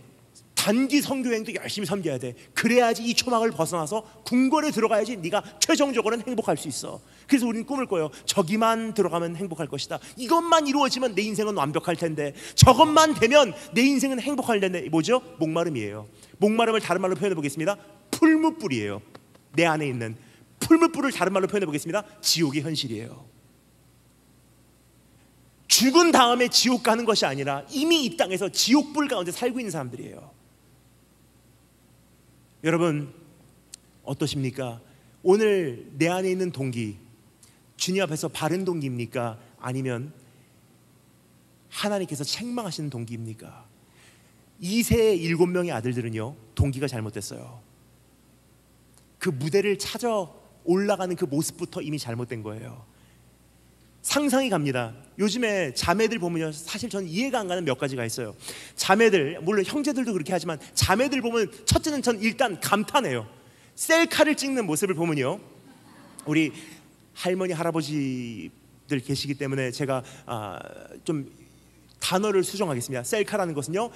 단기 선교행도 열심히 섬겨야 돼. 그래야지 이 초막을 벗어나서 궁궐에 들어가야지 네가 최종적으로는 행복할 수 있어. 그래서 우리는 꿈을 꿔요. 저기만 들어가면 행복할 것이다. 이것만 이루어지면 내 인생은 완벽할 텐데, 저것만 되면 내 인생은 행복할 텐데. 뭐죠? 목마름이에요. 목마름을 다른 말로 표현해 보겠습니다. 풀무불이에요. 내 안에 있는 풀무불을 다른 말로 표현해 보겠습니다. 지옥의 현실이에요. 죽은 다음에 지옥 가는 것이 아니라 이미 이 땅에서 지옥불 가운데 살고 있는 사람들이에요. 여러분 어떠십니까? 오늘 내 안에 있는 동기, 주님 앞에서 바른 동기입니까? 아니면 하나님께서 책망하시는 동기입니까? 이세의 7명의 아들들은요, 동기가 잘못됐어요. 그 무대를 찾아 올라가는 그 모습부터 이미 잘못된 거예요. 상상이 갑니다. 요즘에 자매들 보면요, 사실 저는 이해가 안 가는 몇 가지가 있어요. 자매들, 물론 형제들도 그렇게 하지만 자매들 보면 첫째는 전 일단 감탄해요. 셀카를 찍는 모습을 보면요, 우리 할머니 할아버지들 계시기 때문에 제가 좀 단어를 수정하겠습니다. 셀카라는 것은요,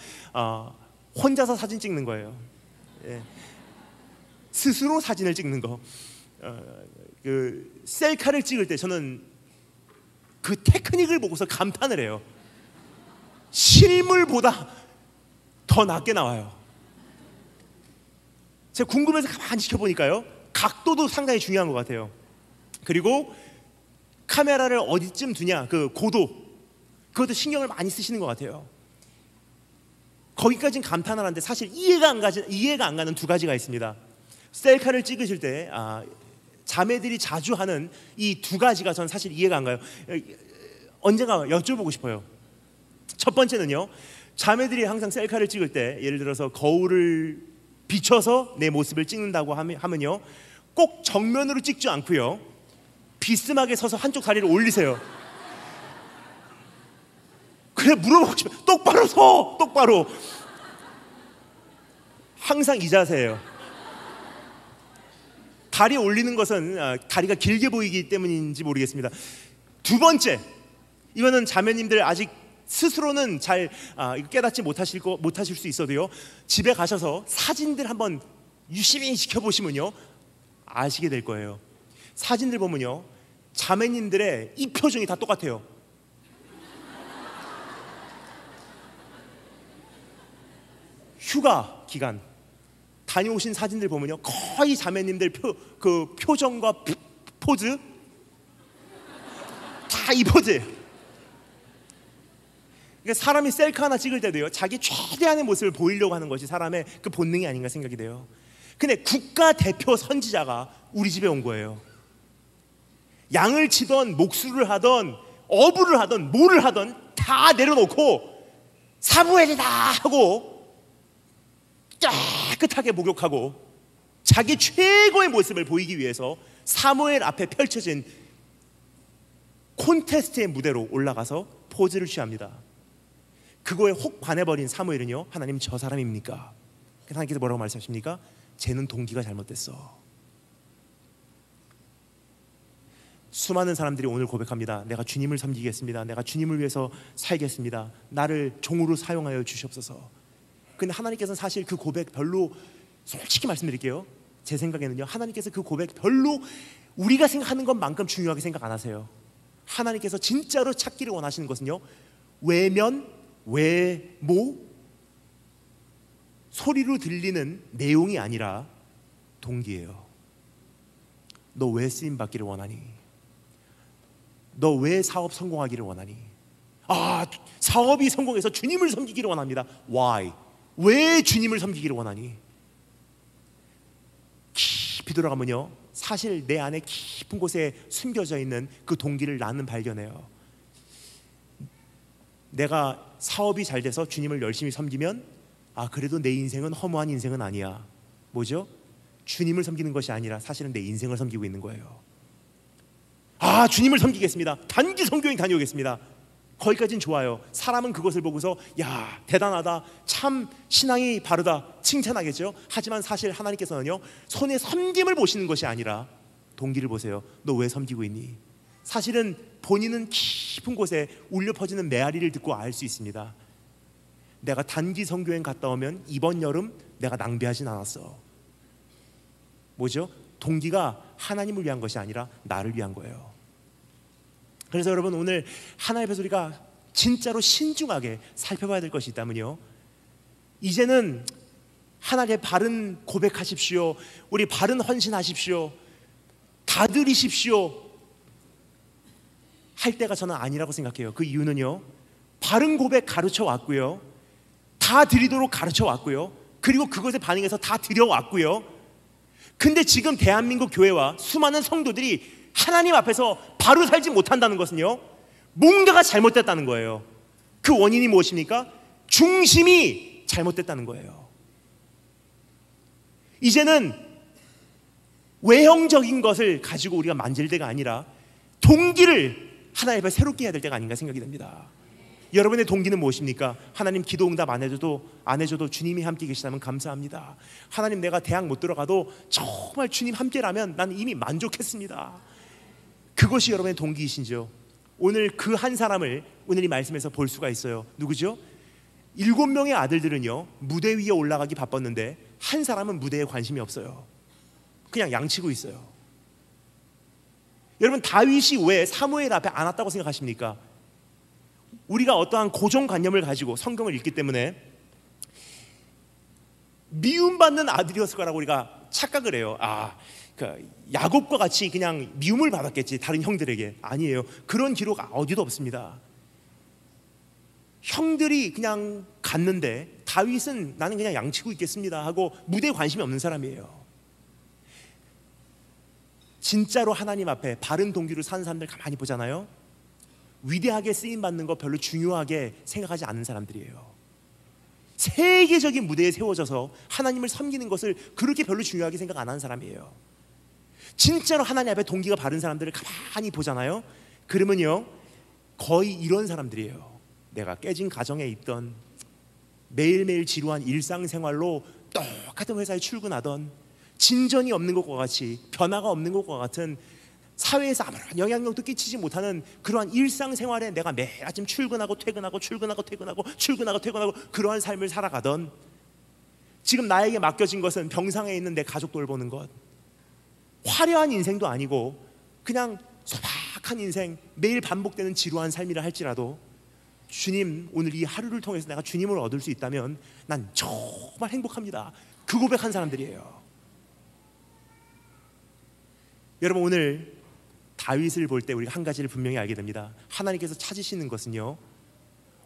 혼자서 사진 찍는 거예요. 예. 스스로 사진을 찍는 거. 그 셀카를 찍을 때 저는 그 테크닉을 보고서 감탄을 해요. 실물보다 더 낫게 나와요. 제가 궁금해서 가만히 지켜보니까요, 각도도 상당히 중요한 것 같아요. 그리고 카메라를 어디쯤 두냐, 그 고도, 그것도 신경을 많이 쓰시는 것 같아요. 거기까지는 감탄을 하는데 사실 이해가 안 가는 두 가지가 있습니다. 셀카를 찍으실 때 자매들이 자주 하는 이 두 가지가 전 사실 이해가 안 가요. 언젠가 여쭤보고 싶어요. 첫 번째는요, 자매들이 항상 셀카를 찍을 때 예를 들어서 거울을 비춰서 내 모습을 찍는다고 하면요, 꼭 정면으로 찍지 않고요, 비스하게 서서 한쪽 다리를 올리세요. 그래, 물어보고 싶어요. 똑바로 서! 똑바로! 항상 이 자세예요. 다리 올리는 것은 다리가 길게 보이기 때문인지 모르겠습니다. 두 번째, 이거는 자매님들 아직 스스로는 잘 깨닫지 못하실 수 있어도요, 집에 가셔서 사진들 한번 유심히 지켜보시면요, 아시게 될 거예요. 사진들 보면요, 자매님들의 이 표정이 다 똑같아요. 휴가 기간 다녀오신 사진들 보면요, 거의 자매님들 그 표정과 포즈 다 이 포즈예요. 그러니까 사람이 셀카 하나 찍을 때도요, 자기 최대한의 모습을 보이려고 하는 것이 사람의 그 본능이 아닌가 생각이 돼요. 근데 국가대표 선지자가 우리 집에 온 거예요. 양을 치던 목수를 하던 어부를 하던 뭐를 하던 다 내려놓고 사부엘이다 하고 깨끗하게 목욕하고 자기 최고의 모습을 보이기 위해서 사무엘 앞에 펼쳐진 콘테스트의 무대로 올라가서 포즈를 취합니다. 그거에 혹 반해버린 사무엘은요, 하나님 저 사람입니까? 하나님께서 뭐라고 말씀하십니까? 쟤는 동기가 잘못됐어. 수많은 사람들이 오늘 고백합니다. 내가 주님을 섬기겠습니다. 내가 주님을 위해서 살겠습니다. 나를 종으로 사용하여 주시옵소서. 근데 하나님께서는 사실 그 고백 별로, 솔직히 말씀드릴게요, 제 생각에는요, 하나님께서 그 고백 별로 우리가 생각하는 것만큼 중요하게 생각 안 하세요. 하나님께서 진짜로 찾기를 원하시는 것은요, 외면, 외모, 소리로 들리는 내용이 아니라 동기예요. 너 왜 쓰임 받기를 원하니? 너 왜 사업 성공하기를 원하니? 사업이 성공해서 주님을 섬기기를 원합니다. Why? 왜 주님을 섬기기를 원하니? 깊이 돌아가면요, 사실 내 안에 깊은 곳에 숨겨져 있는 그 동기를 나는 발견해요. 내가 사업이 잘 돼서 주님을 열심히 섬기면 그래도 내 인생은 허무한 인생은 아니야. 뭐죠? 주님을 섬기는 것이 아니라 사실은 내 인생을 섬기고 있는 거예요. 주님을 섬기겠습니다. 단기 선교행 다녀오겠습니다. 거기까지는 좋아요. 사람은 그것을 보고서 야, 대단하다, 참 신앙이 바르다 칭찬하겠죠. 하지만 사실 하나님께서는요, 손에 섬김을 보시는 것이 아니라 동기를 보세요. 너 왜 섬기고 있니? 사실은 본인은 깊은 곳에 울려 퍼지는 메아리를 듣고 알 수 있습니다. 내가 단기 선교행 갔다 오면 이번 여름 내가 낭비하진 않았어. 뭐죠? 동기가 하나님을 위한 것이 아니라 나를 위한 거예요. 그래서 여러분, 오늘 하나님 앞에서 우리가 진짜로 신중하게 살펴봐야 될 것이 있다면요, 이제는 하나님의 바른 고백하십시오, 우리 바른 헌신하십시오, 다 드리십시오 할 때가 저는 아니라고 생각해요. 그 이유는요, 바른 고백 가르쳐 왔고요, 다 드리도록 가르쳐 왔고요, 그리고 그것에 반응해서 다 드려왔고요. 근데 지금 대한민국 교회와 수많은 성도들이 하나님 앞에서 바로 살지 못한다는 것은요, 뭔가가 잘못됐다는 거예요. 그 원인이 무엇입니까? 중심이 잘못됐다는 거예요. 이제는 외형적인 것을 가지고 우리가 만질 때가 아니라 동기를 하나님 앞에 새롭게 해야 될 때가 아닌가 생각이 됩니다. 여러분의 동기는 무엇입니까? 하나님 기도 응답 안 해줘도 주님이 함께 계시다면 감사합니다. 하나님, 내가 대학 못 들어가도 정말 주님 함께라면 나는 이미 만족했습니다. 그것이 여러분의 동기이신지요? 오늘 그 한 사람을 오늘 이 말씀에서 볼 수가 있어요. 누구죠? 7명의 아들들은요, 무대 위에 올라가기 바빴는데 한 사람은 무대에 관심이 없어요. 그냥 양치고 있어요. 여러분, 다윗이 왜 사무엘 앞에 안 왔다고 생각하십니까? 우리가 어떠한 고정관념을 가지고 성경을 읽기 때문에 미움받는 아들이었을 거라고 우리가 착각을 해요. 야곱과 같이 그냥 미움을 받았겠지, 다른 형들에게. 아니에요. 그런 기록 어디도 없습니다. 형들이 그냥 갔는데 다윗은 나는 그냥 양치고 있겠습니다 하고 무대에 관심이 없는 사람이에요. 진짜로 하나님 앞에 바른 동기로 사는 사람들 가만히 보잖아요. 위대하게 쓰임받는 거 별로 중요하게 생각하지 않는 사람들이에요. 세계적인 무대에 세워져서 하나님을 섬기는 것을 그렇게 별로 중요하게 생각 안 하는 사람이에요. 진짜로 하나님 앞에 동기가 바른 사람들을 가만히 보잖아요. 그러면요, 거의 이런 사람들이에요. 내가 깨진 가정에 있던, 매일매일 지루한 일상생활로 똑같은 회사에 출근하던, 진전이 없는 것과 같이, 변화가 없는 것과 같은, 사회에서 아무런 영향력도 끼치지 못하는 그러한 일상생활에 내가 매일 아침 출근하고 퇴근하고 그러한 삶을 살아가던, 지금 나에게 맡겨진 것은 병상에 있는 내 가족 돌보는 것, 화려한 인생도 아니고 그냥 소박한 인생, 매일 반복되는 지루한 삶이라 할지라도 주님, 오늘 이 하루를 통해서 내가 주님을 얻을 수 있다면 난 정말 행복합니다. 그 고백한 사람들이에요. 여러분, 오늘 다윗을 볼 때 우리가 한 가지를 분명히 알게 됩니다. 하나님께서 찾으시는 것은요,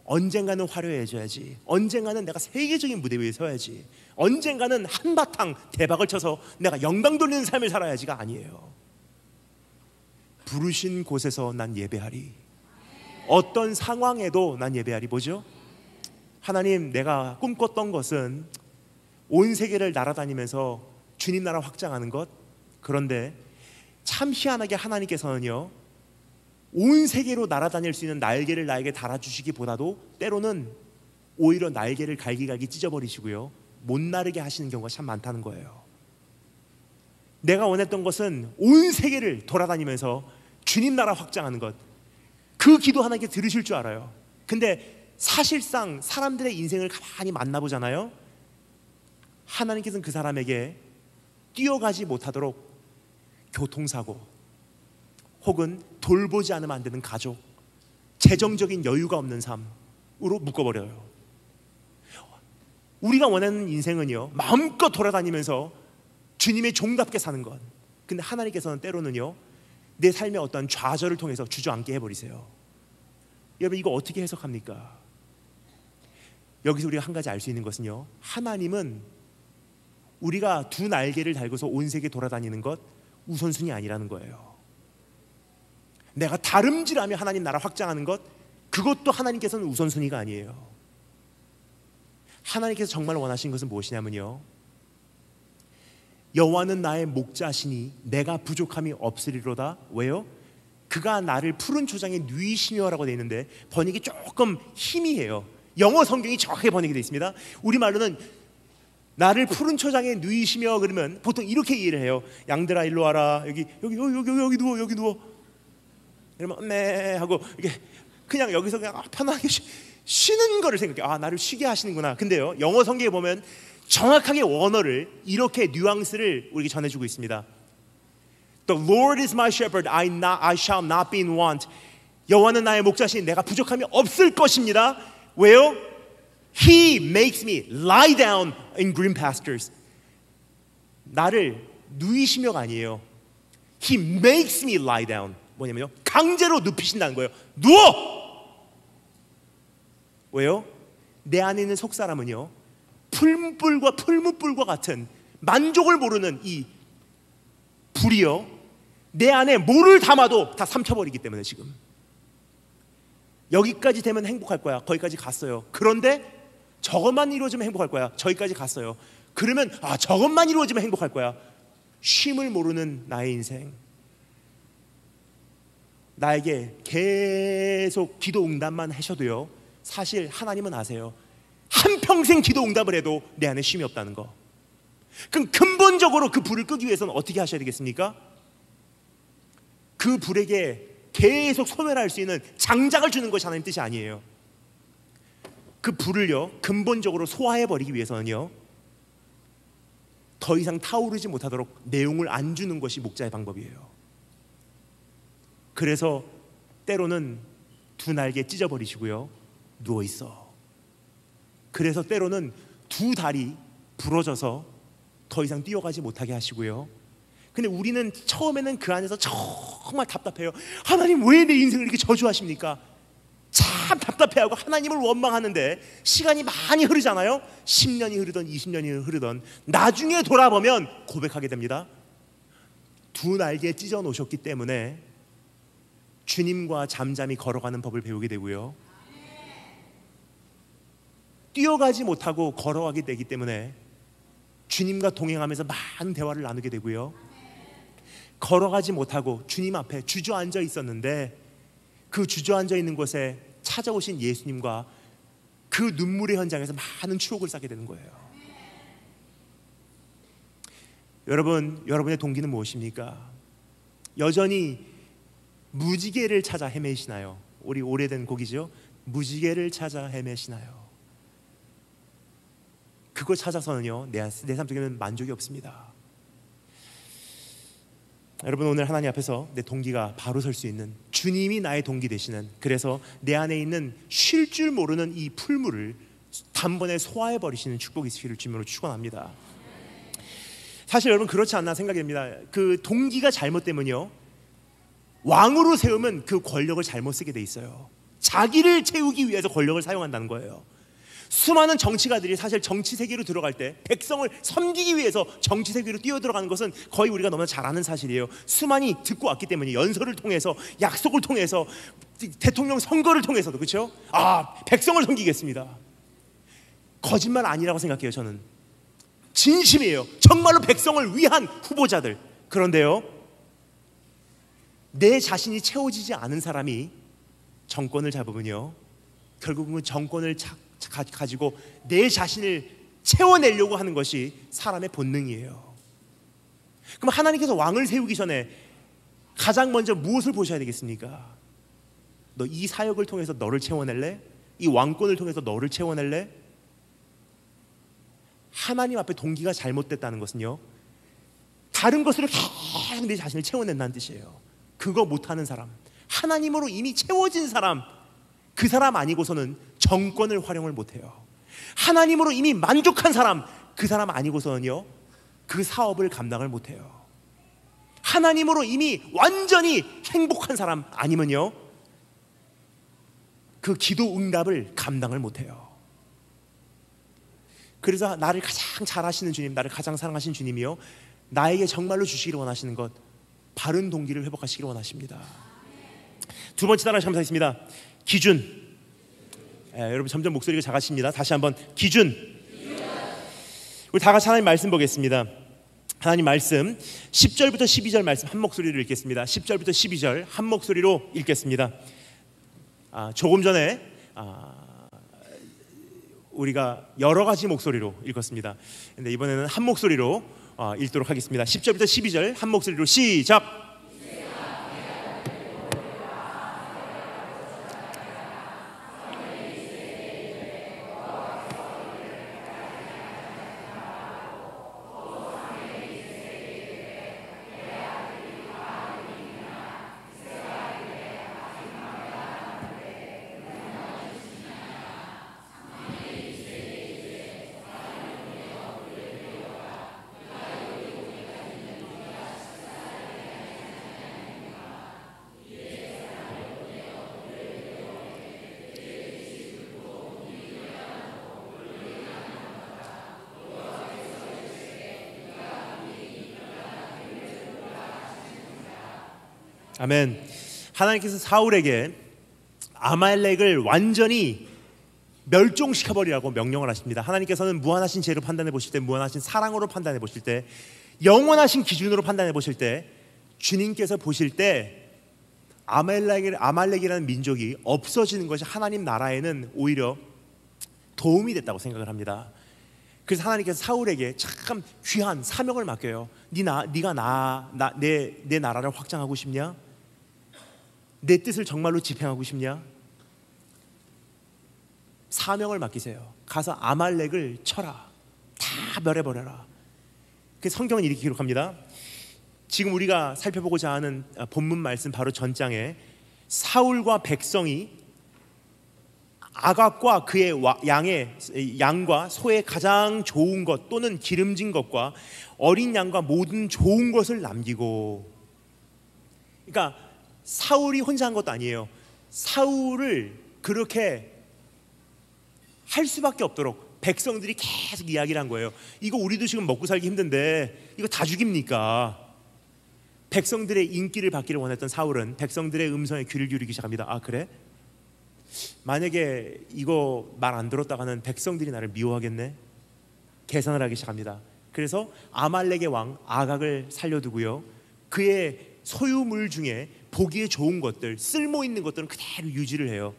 언젠가는 화려해져야지, 언젠가는 내가 세계적인 무대 위에 서야지, 언젠가는 한바탕 대박을 쳐서 내가 영광 돌리는 삶을 살아야지가 아니에요. 부르신 곳에서 난 예배하리, 어떤 상황에도 난 예배하리. 뭐죠? 하나님, 내가 꿈꿨던 것은 온 세계를 날아다니면서 주님 나라 확장하는 것. 그런데 참 희한하게 하나님께서는요, 온 세계로 날아다닐 수 있는 날개를 나에게 달아주시기보다도 때로는 오히려 날개를 갈기갈기 찢어버리시고요, 못 나르게 하시는 경우가 참 많다는 거예요. 내가 원했던 것은 온 세계를 돌아다니면서 주님 나라 확장하는 것, 그 기도 하나님께 들으실 줄 알아요. 근데 사실상 사람들의 인생을 가만히 만나보잖아요. 하나님께서는 그 사람에게 뛰어가지 못하도록 교통사고, 혹은 돌보지 않으면 안 되는 가족, 재정적인 여유가 없는 삶으로 묶어버려요. 우리가 원하는 인생은요, 마음껏 돌아다니면서 주님의 종답게 사는 것. 근데 하나님께서는 때로는요, 내 삶의 어떤 좌절을 통해서 주저앉게 해버리세요. 여러분, 이거 어떻게 해석합니까? 여기서 우리가 한 가지 알 수 있는 것은요, 하나님은 우리가 두 날개를 달고서 온 세계 돌아다니는 것 우선순위 아니라는 거예요. 내가 다름질하며 하나님 나라 확장하는 것, 그것도 하나님께서는 우선순위가 아니에요. 하나님께서 정말 원하신 것은 무엇이냐면요, 여호와는 나의 목자시니 내가 부족함이 없으리로다. 왜요? 그가 나를 푸른 초장에 누이시며라고 되어 있는데 번역이 조금 희미해요. 영어 성경이 정확하게 번역이 되어 있습니다. 우리말로는 나를 푸른 초장에 누이시며 그러면 보통 이렇게 이해를 해요. 양들아 일로 와라. 여기 누워, 여기 누워. 그러면 네 하고 이게 그냥 여기서 그냥 편하게 쉬는 거를 생각해. 아, 나를 쉬게 하시는구나. 근데요, 영어 성경에 보면 정확하게 원어를 이렇게 뉘앙스를 우리에게 전해주고 있습니다. The Lord is my shepherd, I shall not be in want. 여호와는 나의 목자시니 내가 부족함이 없을 것입니다. 왜요? He makes me lie down in green pastures. 나를 누이시며가 아니에요. He makes me lie down. 뭐냐면요, 강제로 눕히신다는 거예요. 누워! 왜요? 내 안에 있는 속사람은요, 풀무불과 같은 만족을 모르는 이 불이요, 내 안에 뭐를 담아도 다 삼켜버리기 때문에 지금 여기까지 되면 행복할 거야. 거기까지 갔어요. 그런데 저것만 이루어지면 행복할 거야. 저기까지 갔어요. 그러면 저것만 이루어지면 행복할 거야. 쉼을 모르는 나의 인생. 나에게 계속 기도 응답만 하셔도요, 사실 하나님은 아세요. 한평생 기도 응답을 해도 내 안에 쉼이 없다는 거. 그럼 근본적으로 그 불을 끄기 위해서는 어떻게 하셔야 되겠습니까? 그 불에게 계속 소멸할 수 있는 장작을 주는 것이 하나님 뜻이 아니에요. 그 불을요, 근본적으로 소화해버리기 위해서는요, 더 이상 타오르지 못하도록 내용을 안 주는 것이 목자의 방법이에요. 그래서 때로는 두 날개 찢어버리시고요, 누워있어. 그래서 때로는 두 다리 부러져서 더 이상 뛰어가지 못하게 하시고요. 근데 우리는 처음에는 그 안에서 정말 답답해요. 하나님, 왜 내 인생을 이렇게 저주하십니까? 참 답답해하고 하나님을 원망하는데 시간이 많이 흐르잖아요. 10년이 흐르던 20년이 흐르던 나중에 돌아보면 고백하게 됩니다. 두 날개 찢어 놓으셨기 때문에 주님과 잠잠히 걸어가는 법을 배우게 되고요, 뛰어가지 못하고 걸어가게 되기 때문에 주님과 동행하면서 많은 대화를 나누게 되고요, 걸어가지 못하고 주님 앞에 주저앉아 있었는데 그 주저앉아 있는 곳에 찾아오신 예수님과 그 눈물의 현장에서 많은 추억을 쌓게 되는 거예요. 여러분, 여러분의 동기는 무엇입니까? 여전히 무지개를 찾아 헤매시나요? 우리 오래된 곡이죠. 무지개를 찾아 헤매시나요? 그걸 찾아서는요, 내 삶 속에는 만족이 없습니다. 여러분, 오늘 하나님 앞에서 내 동기가 바로 설 수 있는, 주님이 나의 동기 되시는, 그래서 내 안에 있는 쉴 줄 모르는 이 풀물을 단번에 소화해 버리시는 축복이 있으시기를 주님으로 축원합니다. 사실 여러분, 그렇지 않나 생각이 됩니다. 그 동기가 잘못되면요, 왕으로 세우면 그 권력을 잘못 쓰게 돼 있어요. 자기를 채우기 위해서 권력을 사용한다는 거예요. 수많은 정치가들이 사실 정치 세계로 들어갈 때 백성을 섬기기 위해서 정치 세계로 뛰어들어가는 것은 거의 우리가 너무나 잘 아는 사실이에요. 수많이 듣고 왔기 때문에, 연설을 통해서, 약속을 통해서, 대통령 선거를 통해서도, 그렇죠? 백성을 섬기겠습니다. 거짓말 아니라고 생각해요. 저는 진심이에요. 정말로 백성을 위한 후보자들. 그런데요, 내 자신이 채워지지 않은 사람이 정권을 잡으면요, 결국은 정권을 가지고 내 자신을 채워내려고 하는 것이 사람의 본능이에요. 그럼 하나님께서 왕을 세우기 전에 가장 먼저 무엇을 보셔야 되겠습니까? 너 이 사역을 통해서 너를 채워낼래? 이 왕권을 통해서 너를 채워낼래? 하나님 앞에 동기가 잘못됐다는 것은요, 다른 것으로 계속 내 자신을 채워낸다는 뜻이에요. 그거 못하는 사람, 하나님으로 이미 채워진 사람, 그 사람 아니고서는 정권을 활용을 못해요. 하나님으로 이미 만족한 사람, 그 사람 아니고서는요, 그 사업을 감당을 못해요. 하나님으로 이미 완전히 행복한 사람 아니면요, 그 기도 응답을 감당을 못해요. 그래서 나를 가장 잘하시는 주님, 나를 가장 사랑하신 주님이요, 나에게 정말로 주시기를 원하시는 것, 바른 동기를 회복하시기를 원하십니다. 두 번째 따라 감사하겠습니다. 기준. 여러분 점점 목소리가 작아집니다. 다시 한번 기준. 우리 다 같이 하나님 말씀 보겠습니다. 하나님 말씀 10절부터 12절 말씀 한 목소리로 읽겠습니다. 10절부터 12절 한 목소리로 읽겠습니다. 조금 전에 우리가 여러 가지 목소리로 읽었습니다. 근데 이번에는 한 목소리로 읽도록 하겠습니다. 10절부터 12절 한 목소리로 시작. 아멘. 하나님께서 사울에게 아말렉을 완전히 멸종시켜버리라고 명령을 하십니다. 하나님께서는 무한하신 죄로 판단해 보실 때, 무한하신 사랑으로 판단해 보실 때, 영원하신 기준으로 판단해 보실 때, 주님께서 보실 때 아말렉이라는 민족이 없어지는 것이 하나님 나라에는 오히려 도움이 됐다고 생각을 합니다. 그래서 하나님께서 사울에게 참 귀한 사명을 맡겨요. 네가 내 나라를 확장하고 싶냐? 내 뜻을 정말로 집행하고 싶냐? 사명을 맡기세요. 가서 아말렉을 쳐라. 다 멸해버려라. 그 성경은 이렇게 기록합니다. 지금 우리가 살펴보고자 하는 본문 말씀 바로 전장에 사울과 백성이 아각과 그의 양과 소의 가장 좋은 것 또는 기름진 것과 어린 양과 모든 좋은 것을 남기고, 그러니까 사울이 혼자 한 것도 아니에요. 사울을 그렇게 할 수밖에 없도록 백성들이 계속 이야기를 한 거예요. 이거 우리도 지금 먹고 살기 힘든데 이거 다 죽입니까? 백성들의 인기를 받기를 원했던 사울은 백성들의 음성에 귀를 기울이기 시작합니다. 아 그래? 만약에 이거 말 안 들었다가는 백성들이 나를 미워하겠네? 계산을 하기 시작합니다. 그래서 아말렉의 왕 아각을 살려두고요, 그의 소유물 중에 보기에 좋은 것들, 쓸모 있는 것들은 그대로 유지를 해요.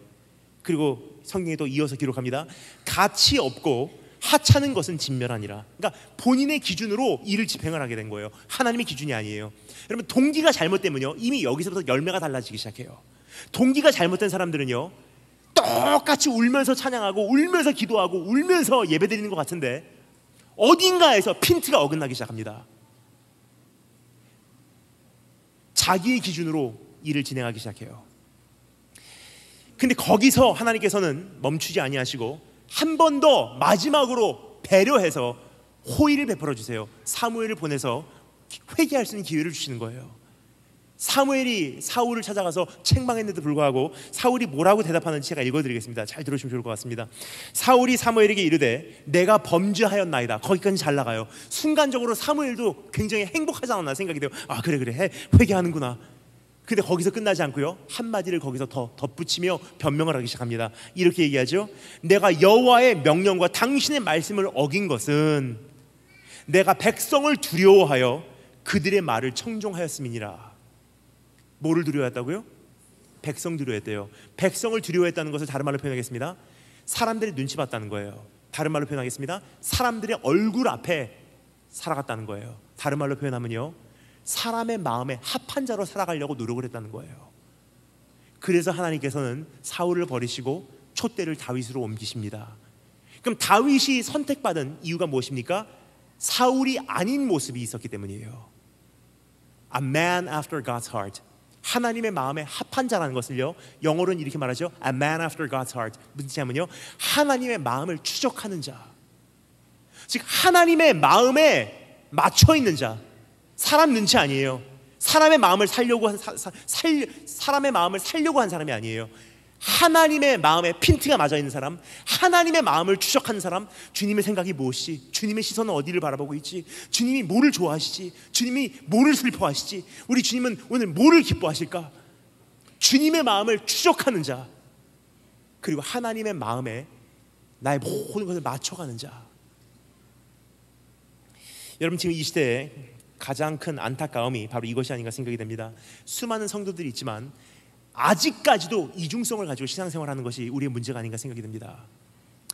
그리고 성경에 또 이어서 기록합니다. 가치 없고 하찮은 것은 진멸하니라. 그러니까 본인의 기준으로 일을 집행을 하게 된 거예요. 하나님의 기준이 아니에요. 여러분 동기가 잘못되면요, 이미 여기서부터 열매가 달라지기 시작해요. 동기가 잘못된 사람들은요, 똑같이 울면서 찬양하고 울면서 기도하고 울면서 예배드리는 것 같은데 어딘가에서 핀트가 어긋나기 시작합니다. 자기의 기준으로 일을 진행하기 시작해요. 근데 거기서 하나님께서는 멈추지 아니하시고 한 번 더 마지막으로 배려해서 호의를 베풀어 주세요. 사무엘을 보내서 회개할 수 있는 기회를 주시는 거예요. 사무엘이 사울을 찾아가서 책망했는데도 불구하고 사울이 뭐라고 대답하는지 제가 읽어드리겠습니다. 잘 들으시면 좋을 것 같습니다. 사울이 사무엘에게 이르되 내가 범죄하였나이다. 거기까지 잘 나가요. 순간적으로 사무엘도 굉장히 행복하지 않았나 생각이 돼요. 아 그래 회개하는구나. 근데 거기서 끝나지 않고요, 한마디를 거기서 더 덧붙이며 변명을 하기 시작합니다. 이렇게 얘기하죠. 내가 여호와의 명령과 당신의 말씀을 어긴 것은 내가 백성을 두려워하여 그들의 말을 청종하였음이니라. 뭐를 두려워했다고요? 백성 두려워했대요. 백성을 두려워했다는 것을 다른 말로 표현하겠습니다. 사람들이 눈치 봤다는 거예요. 다른 말로 표현하겠습니다. 사람들의 얼굴 앞에 살아갔다는 거예요. 다른 말로 표현하면요, 사람의 마음에 합한 자로 살아가려고 노력을 했다는 거예요. 그래서 하나님께서는 사울을 버리시고 촛대를 다윗으로 옮기십니다. 그럼 다윗이 선택받은 이유가 무엇입니까? 사울이 아닌 모습이 있었기 때문이에요. A man after God's heart. 하나님의 마음에 합한 자라는 것을요, 영어로는 이렇게 말하죠. A man after God's heart. 무슨 뜻이냐면요, 하나님의 마음을 추적하는 자, 즉 하나님의 마음에 맞춰 있는 자. 사람 눈치 아니에요. 사람의 마음을 사람의 마음을 살려고 한 사람이 아니에요. 하나님의 마음에 핀트가 맞아 있는 사람, 하나님의 마음을 추적하는 사람. 주님의 생각이 무엇이지? 주님의 시선은 어디를 바라보고 있지? 주님이 뭐를 좋아하시지? 주님이 뭐를 슬퍼하시지? 우리 주님은 오늘 뭐를 기뻐하실까? 주님의 마음을 추적하는 자, 그리고 하나님의 마음에 나의 모든 것을 맞춰가는 자. 여러분, 지금 이 시대에 가장 큰 안타까움이 바로 이것이 아닌가 생각이 됩니다. 수많은 성도들이 있지만 아직까지도 이중성을 가지고 신앙생활하는 것이 우리의 문제가 아닌가 생각이 듭니다.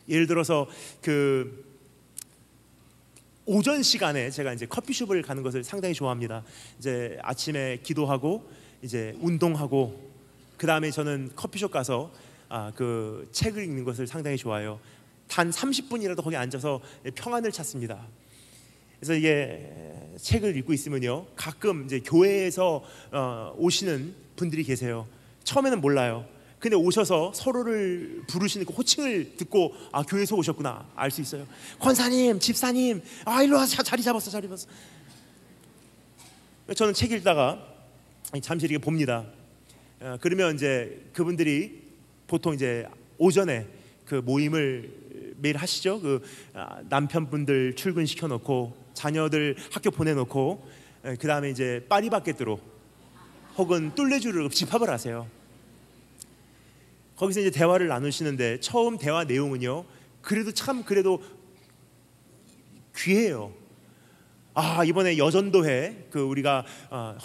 예를 들어서 그 오전 시간에 제가 이제 커피숍을 가는 것을 상당히 좋아합니다. 이제 아침에 기도하고 이제 운동하고, 그 다음에 저는 커피숍 가서 그 책을 읽는 것을 상당히 좋아해요. 단 30분이라도 거기 앉아서 평안을 찾습니다. 그래서 이게 책을 읽고 있으면요, 가끔 이제 교회에서 오시는 분들이 계세요. 처음에는 몰라요. 근데 오셔서 서로를 부르시는 그 호칭을 듣고 교회에서 오셨구나 알 수 있어요. 권사님, 집사님, 일로 와서 자리 잡았어. 저는 책 읽다가 잠시 이렇게 봅니다. 그러면 이제 그분들이 보통 이제 오전에 그 모임을 매일 하시죠. 그 남편분들 출근시켜 놓고 자녀들 학교 보내놓고 그 다음에 이제 파리바게뜨로 혹은 뚫레주로 집합을 하세요. 거기서 이제 대화를 나누시는데 처음 대화 내용은요, 그래도 귀해요. 이번에 여전도회 그 우리가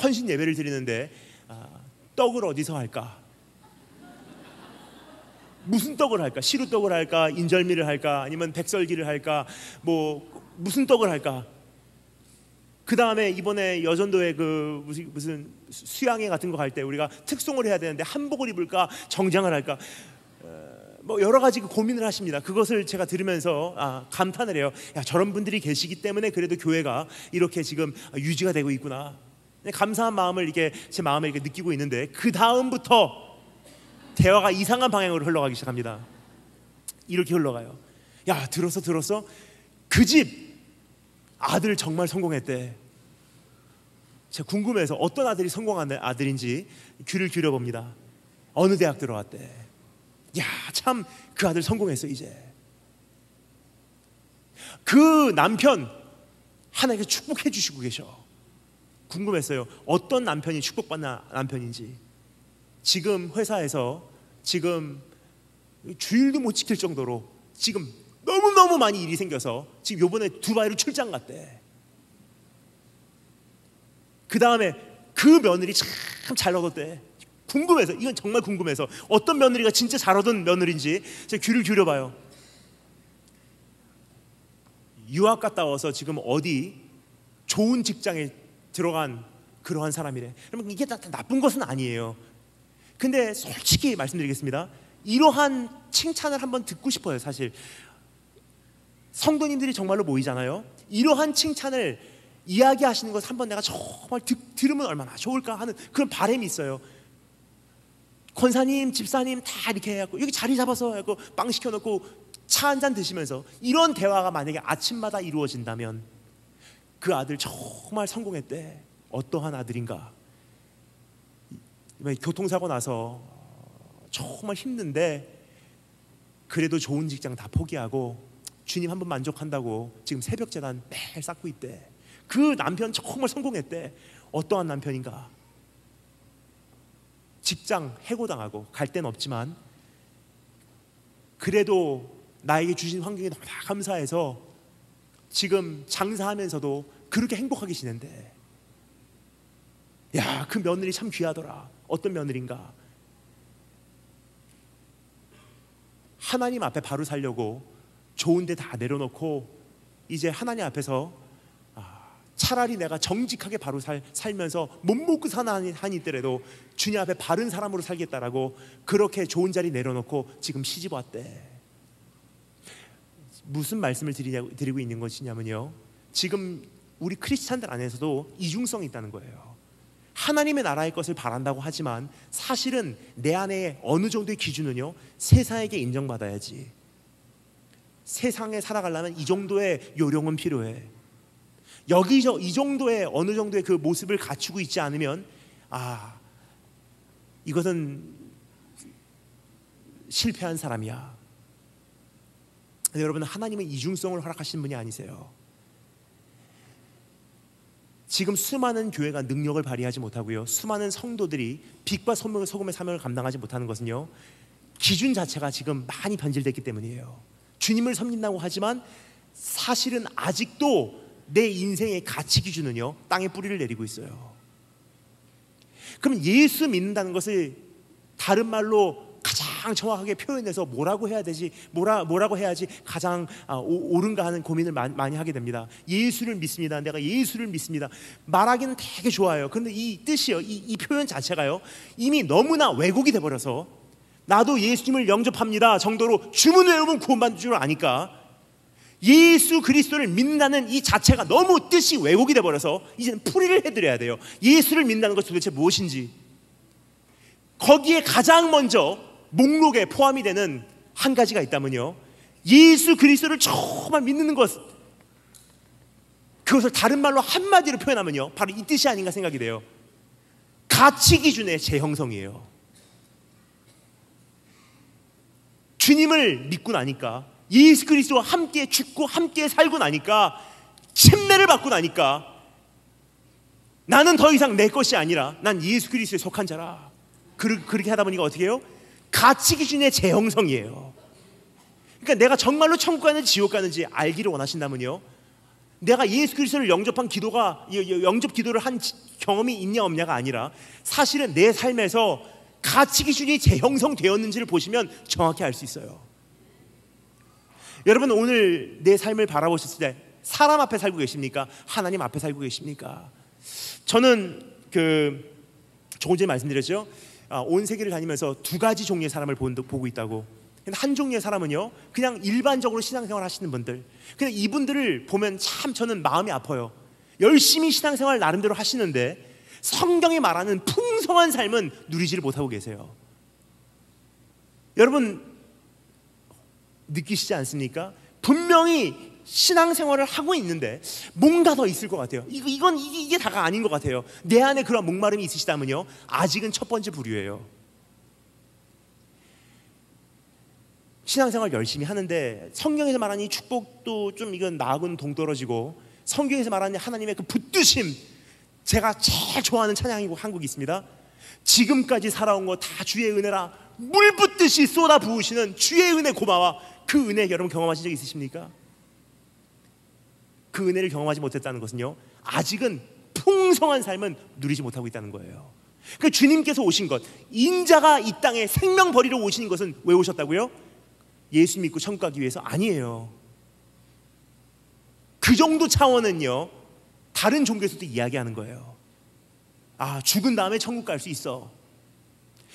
헌신 예배를 드리는데 떡을 어디서 할까? 무슨 떡을 할까? 시루떡을 할까? 인절미를 할까? 아니면 백설기를 할까? 무슨 떡을 할까? 그 다음에 이번에 여전도에 그 무슨 수양회 같은 거 갈 때 우리가 특송을 해야 되는데 한복을 입을까 정장을 할까, 여러 가지 고민을 하십니다. 그것을 제가 들으면서 감탄을 해요. 저런 분들이 계시기 때문에 그래도 교회가 이렇게 지금 유지가 되고 있구나. 감사한 마음을 이렇게 제 마음에 이렇게 느끼고 있는데, 그 다음부터 대화가 이상한 방향으로 흘러가기 시작합니다. 이렇게 흘러가요. 들었어? 그 집 아들 정말 성공했대. 제가 궁금해서 어떤 아들이 성공한 아들인지 귀를 기울여봅니다. 어느 대학 들어갔대. 참 그 아들 성공했어. 이제 그 남편 하나님께 축복해 주시고 계셔. 궁금했어요. 어떤 남편이 축복받는 남편인지. 지금 회사에서 지금 주일도 못 지킬 정도로 지금 너무너무 많이 일이 생겨서 지금 요번에 두바이로 출장 갔대. 그 다음에 그 며느리 참 잘 얻었대. 궁금해서, 이건 정말 궁금해서 어떤 며느리가 진짜 잘 얻은 며느리인지 제가 귀를 기울여봐요. 유학 갔다 와서 지금 어디 좋은 직장에 들어간 그러한 사람이래. 그러면 이게 다 나쁜 것은 아니에요. 근데 솔직히 말씀드리겠습니다. 이러한 칭찬을 한번 듣고 싶어요. 사실 성도님들이 정말로 모이잖아요. 이러한 칭찬을 이야기하시는 것 한번 내가 정말 들으면 얼마나 좋을까 하는 그런 바람이 있어요. 권사님, 집사님 다 이렇게 해갖고 여기 자리 잡아서 해갖고 빵 시켜놓고 차 한잔 드시면서 이런 대화가 만약에 아침마다 이루어진다면 그 아들 정말 성공했대. 어떠한 아들인가? 교통사고 나서 정말 힘든데 그래도 좋은 직장 다 포기하고 주님 한번 만족한다고 지금 새벽재단 매일 쌓고 있대. 그 남편 정말 성공했대. 어떠한 남편인가? 직장 해고당하고 갈 데는 없지만 그래도 나에게 주신 환경이 너무 감사해서 지금 장사하면서도 그렇게 행복하게 지낸대. 야, 그 며느리 참 귀하더라. 어떤 며느리인가? 하나님 앞에 바로 살려고 좋은 데 다 내려놓고 이제 하나님 앞에서 차라리 내가 정직하게 바로 살면서 못 먹고 사는 한이 있더라도 주님 앞에 바른 사람으로 살겠다라고 그렇게 좋은 자리 내려놓고 지금 시집 왔대. 무슨 말씀을 드리고 있는 것이냐면요, 지금 우리 크리스찬들 안에서도 이중성이 있다는 거예요. 하나님의 나라의 것을 바란다고 하지만 사실은 내 안에 어느 정도의 기준은요, 세상에게 인정받아야지. 세상에 살아가려면 이 정도의 요령은 필요해. 여기서 이 정도의 어느 정도의 그 모습을 갖추고 있지 않으면 이것은 실패한 사람이야. 여러분, 하나님은 이중성을 허락하시는 분이 아니세요. 지금 수많은 교회가 능력을 발휘하지 못하고요, 수많은 성도들이 빛과 소금의 사명을 감당하지 못하는 것은요, 기준 자체가 지금 많이 변질됐기 때문이에요. 주님을 섬긴다고 하지만 사실은 아직도 내 인생의 가치 기준은요, 땅에 뿌리를 내리고 있어요. 그럼 예수 믿는다는 것을 다른 말로 가장 정확하게 표현해서 뭐라고 해야 되지? 뭐라고 해야지 가장 옳은가 하는 고민을 많이 하게 됩니다. 예수를 믿습니다. 내가 예수를 믿습니다. 말하기는 되게 좋아요. 그런데 이 뜻이요, 이 표현 자체가요, 이미 너무나 왜곡이 돼버려서 나도 예수님을 영접합니다 정도로 주문 외우면 구원받는 줄 아니까 예수 그리스도를 믿는다는 이 자체가 너무 뜻이 왜곡이 돼버려서 이제는 풀이를 해드려야 돼요. 예수를 믿는다는 것이 도대체 무엇인지, 거기에 가장 먼저 목록에 포함이 되는 한 가지가 있다면요, 예수 그리스도를 정말 믿는 것, 그것을 다른 말로 한마디로 표현하면요, 바로 이 뜻이 아닌가 생각이 돼요. 가치 기준의 재형성이에요. 주님을 믿고 나니까, 예수 그리스도와 함께 죽고 함께 살고 나니까, 침례를 받고 나니까 나는 더 이상 내 것이 아니라 난 예수 그리스도에 속한 자라. 그렇게 하다 보니까 어떻게 해요? 가치 기준의 재형성이에요. 그러니까 내가 정말로 천국 가는지 지옥 가는지 알기를 원하신다면요, 내가 예수 그리스도를 영접 기도를 한 경험이 있냐 없냐가 아니라 사실은 내 삶에서 가치 기준이 재형성되었는지를 보시면 정확히 알 수 있어요. 여러분, 오늘 내 삶을 바라보셨을 때 사람 앞에 살고 계십니까? 하나님 앞에 살고 계십니까? 저는 조금 전에 말씀드렸죠. 온 세계를 다니면서 두 가지 종류의 사람을 보고 있다고. 근데 한 종류의 사람은요, 그냥 일반적으로 신앙생활 하시는 분들. 근데 이분들을 보면 참 저는 마음이 아파요. 열심히 신앙생활 나름대로 하시는데 성경이 말하는 풍성한 삶은 누리지를 못하고 계세요. 여러분 느끼시지 않습니까? 분명히 신앙생활을 하고 있는데 뭔가 더 있을 것 같아요. 이게 다가 아닌 것 같아요. 내 안에 그런 목마름이 있으시다면요, 아직은 첫 번째 부류예요. 신앙생활 열심히 하는데 성경에서 말하는 이 축복도 좀 이건 나하고는 동떨어지고, 성경에서 말하는 하나님의 그 붙드심, 제가 제일 좋아하는 찬양이고 한국이 있습니다. 지금까지 살아온 거 다 주의 은혜라, 물 붓듯이 쏟아 부으시는 주의 은혜 고마워. 그 은혜 여러분 경험하신 적 있으십니까? 그 은혜를 경험하지 못했다는 것은요, 아직은 풍성한 삶은 누리지 못하고 있다는 거예요. 그 주님께서 오신 것, 인자가 이 땅에 생명 버리러 오신 것은 왜 오셨다고요? 예수 믿고 천국 가기 위해서 아니에요. 그 정도 차원은요, 다른 종교에서도 이야기하는 거예요. 죽은 다음에 천국 갈 수 있어.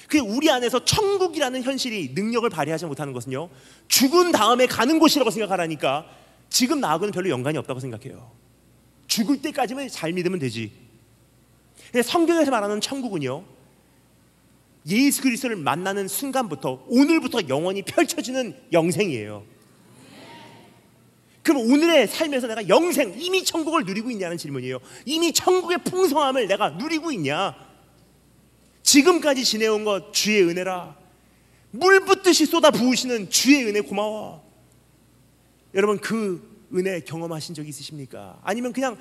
그 우리 안에서 천국이라는 현실이 능력을 발휘하지 못하는 것은요, 죽은 다음에 가는 곳이라고 생각하라니까 지금 나하고는 별로 연관이 없다고 생각해요. 죽을 때까지만 잘 믿으면 되지. 근데 성경에서 말하는 천국은요, 예수 그리스도를 만나는 순간부터, 오늘부터 영원히 펼쳐지는 영생이에요. 그럼 오늘의 삶에서 내가 영생, 이미 천국을 누리고 있냐는 질문이에요. 이미 천국의 풍성함을 내가 누리고 있냐? 지금까지 지내온 것 주의 은혜라, 물 붓듯이 쏟아 부으시는 주의 은혜 고마워. 여러분, 그 은혜 경험하신 적 있으십니까? 아니면 그냥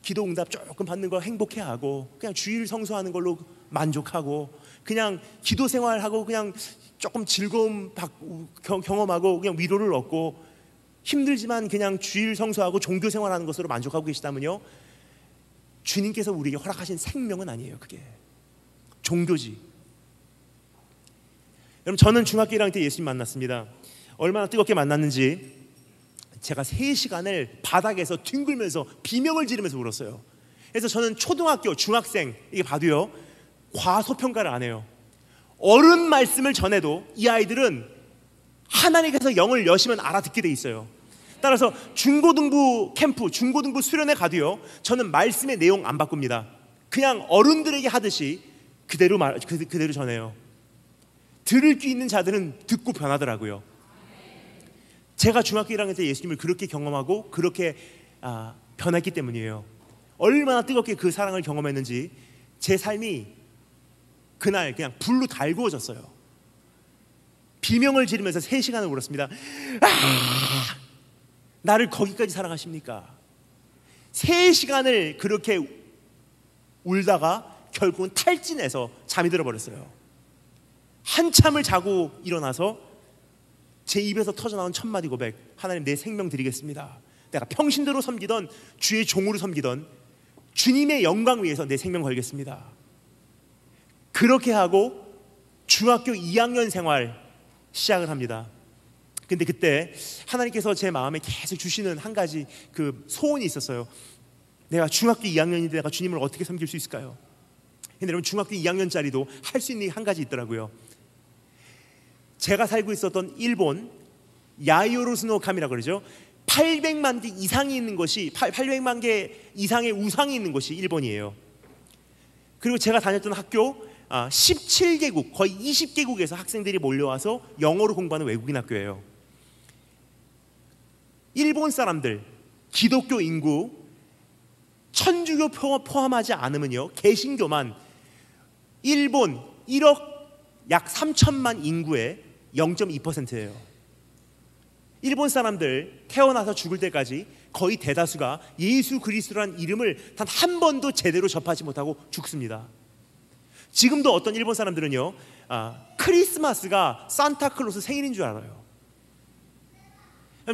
기도 응답 조금 받는 거 행복해하고 그냥 주일 성수하는 걸로 만족하고 그냥 기도 생활하고 그냥 조금 즐거움 경험하고 그냥 위로를 얻고 힘들지만 그냥 주일 성수하고 종교 생활하는 것으로 만족하고 계시다면요, 주님께서 우리에게 허락하신 생명은 아니에요. 그게 종교지. 여러분, 저는 중학교 1학년 때 예수님 만났습니다. 얼마나 뜨겁게 만났는지 제가 3시간을 바닥에서 뒹굴면서 비명을 지르면서 울었어요. 그래서 저는 초등학교, 중학생 이게 봐도요, 과소평가를 안 해요. 어른 말씀을 전해도 이 아이들은 하나님께서 영을 여시면 알아듣게 돼 있어요. 따라서 중고등부 캠프, 중고등부 수련회 가도요, 저는 말씀의 내용 안 바꿉니다. 그냥 어른들에게 하듯이 그대로 전해요. 들을 귀 있는 자들은 듣고 변하더라고요. 제가 중학교 1학년 때 예수님을 그렇게 경험하고 그렇게 변했기 때문이에요. 얼마나 뜨겁게 그 사랑을 경험했는지 제 삶이 그날 그냥 불로 달구어졌어요. 비명을 지르면서 3시간을 울었습니다. 나를 거기까지 사랑하십니까? 3시간을 그렇게 울다가 결국은 탈진해서 잠이 들어버렸어요. 한참을 자고 일어나서 제 입에서 터져나온 첫마디 고백, 하나님 내 생명 드리겠습니다. 내가 평신도로 섬기던 주의 종으로 섬기던 주님의 영광 위해서 내 생명 걸겠습니다. 그렇게 하고 중학교 2학년 생활 시작을 합니다. 근데 그때 하나님께서 제 마음에 계속 주시는 한 가지 그 소원이 있었어요. 내가 중학교 2학년인데 내가 주님을 어떻게 섬길 수 있을까요? 근데 여러분, 중학교 2학년짜리도 할 수 있는 게 한 가지 있더라고요. 제가 살고 있었던 일본 야이오로스노카미라고 그러죠. 800만 개 이상이 있는 것이 800만 개 이상의 우상이 있는 곳이 일본이에요. 그리고 제가 다녔던 학교 17개국, 거의 20개국에서 학생들이 몰려와서 영어로 공부하는 외국인 학교예요. 일본 사람들, 기독교 인구, 천주교 포함하지 않으면요, 개신교만 일본 1억 약 3천만 인구의 0.2%예요. 일본 사람들 태어나서 죽을 때까지 거의 대다수가 예수 그리스도라는 이름을 단 한 번도 제대로 접하지 못하고 죽습니다. 지금도 어떤 일본 사람들은요, 크리스마스가 산타클로스 생일인 줄 알아요.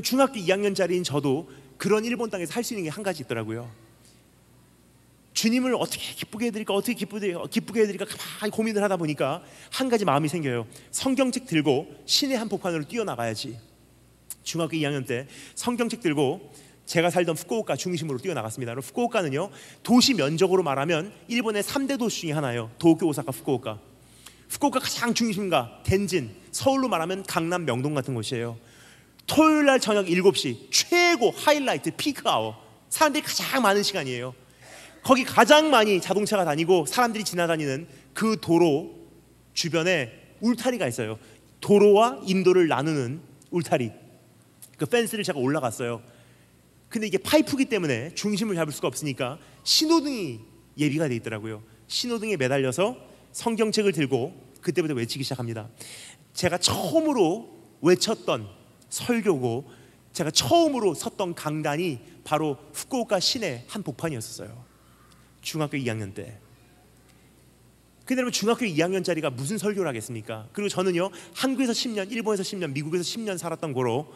중학교 2학년짜리인 저도 그런 일본 땅에서 할 수 있는 게 한 가지 있더라고요. 주님을 어떻게 기쁘게 해드릴까, 어떻게 기쁘게 해드릴까 가만히 고민을 하다 보니까 한 가지 마음이 생겨요. 성경책 들고 시내 한복판으로 뛰어나가야지. 중학교 2학년 때 성경책 들고 제가 살던 후쿠오카 중심으로 뛰어나갔습니다. 후쿠오카는요, 도시 면적으로 말하면 일본의 3대 도시 중에 하나예요. 도쿄, 오사카, 후쿠오카. 후쿠오카 가장 중심가 텐진, 서울로 말하면 강남, 명동 같은 곳이에요. 토요일날 저녁 7시 최고 하이라이트 피크 아워, 사람들이 가장 많은 시간이에요. 거기 가장 많이 자동차가 다니고 사람들이 지나다니는 그 도로 주변에 울타리가 있어요. 도로와 인도를 나누는 울타리. 그 펜스를 제가 올라갔어요. 근데 이게 파이프기 때문에 중심을 잡을 수가 없으니까 신호등이 예비가 돼 있더라고요. 신호등에 매달려서 성경책을 들고 그때부터 외치기 시작합니다. 제가 처음으로 외쳤던 설교고 제가 처음으로 섰던 강단이 바로 후쿠오카 시내 한복판이었어요. 중학교 2학년 때. 근데 여러분, 중학교 2학년짜리가 무슨 설교를 하겠습니까? 그리고 저는요, 한국에서 10년, 일본에서 10년, 미국에서 10년 살았던 거로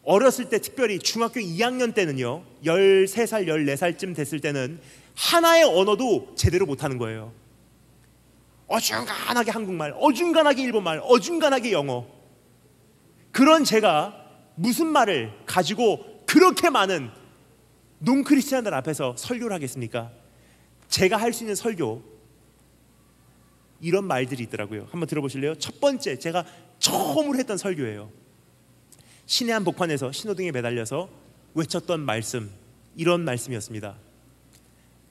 어렸을 때, 특별히 중학교 2학년 때는요, 13살, 14살쯤 됐을 때는 하나의 언어도 제대로 못하는 거예요. 어중간하게 한국말, 어중간하게 일본말, 어중간하게 영어. 그런 제가 무슨 말을 가지고 그렇게 많은 논크리스찬들 앞에서 설교를 하겠습니까? 제가 할 수 있는 설교, 이런 말들이 있더라고요. 한번 들어보실래요? 첫 번째, 제가 처음으로 했던 설교예요. 시내 한복판에서 신호등에 매달려서 외쳤던 말씀, 이런 말씀이었습니다.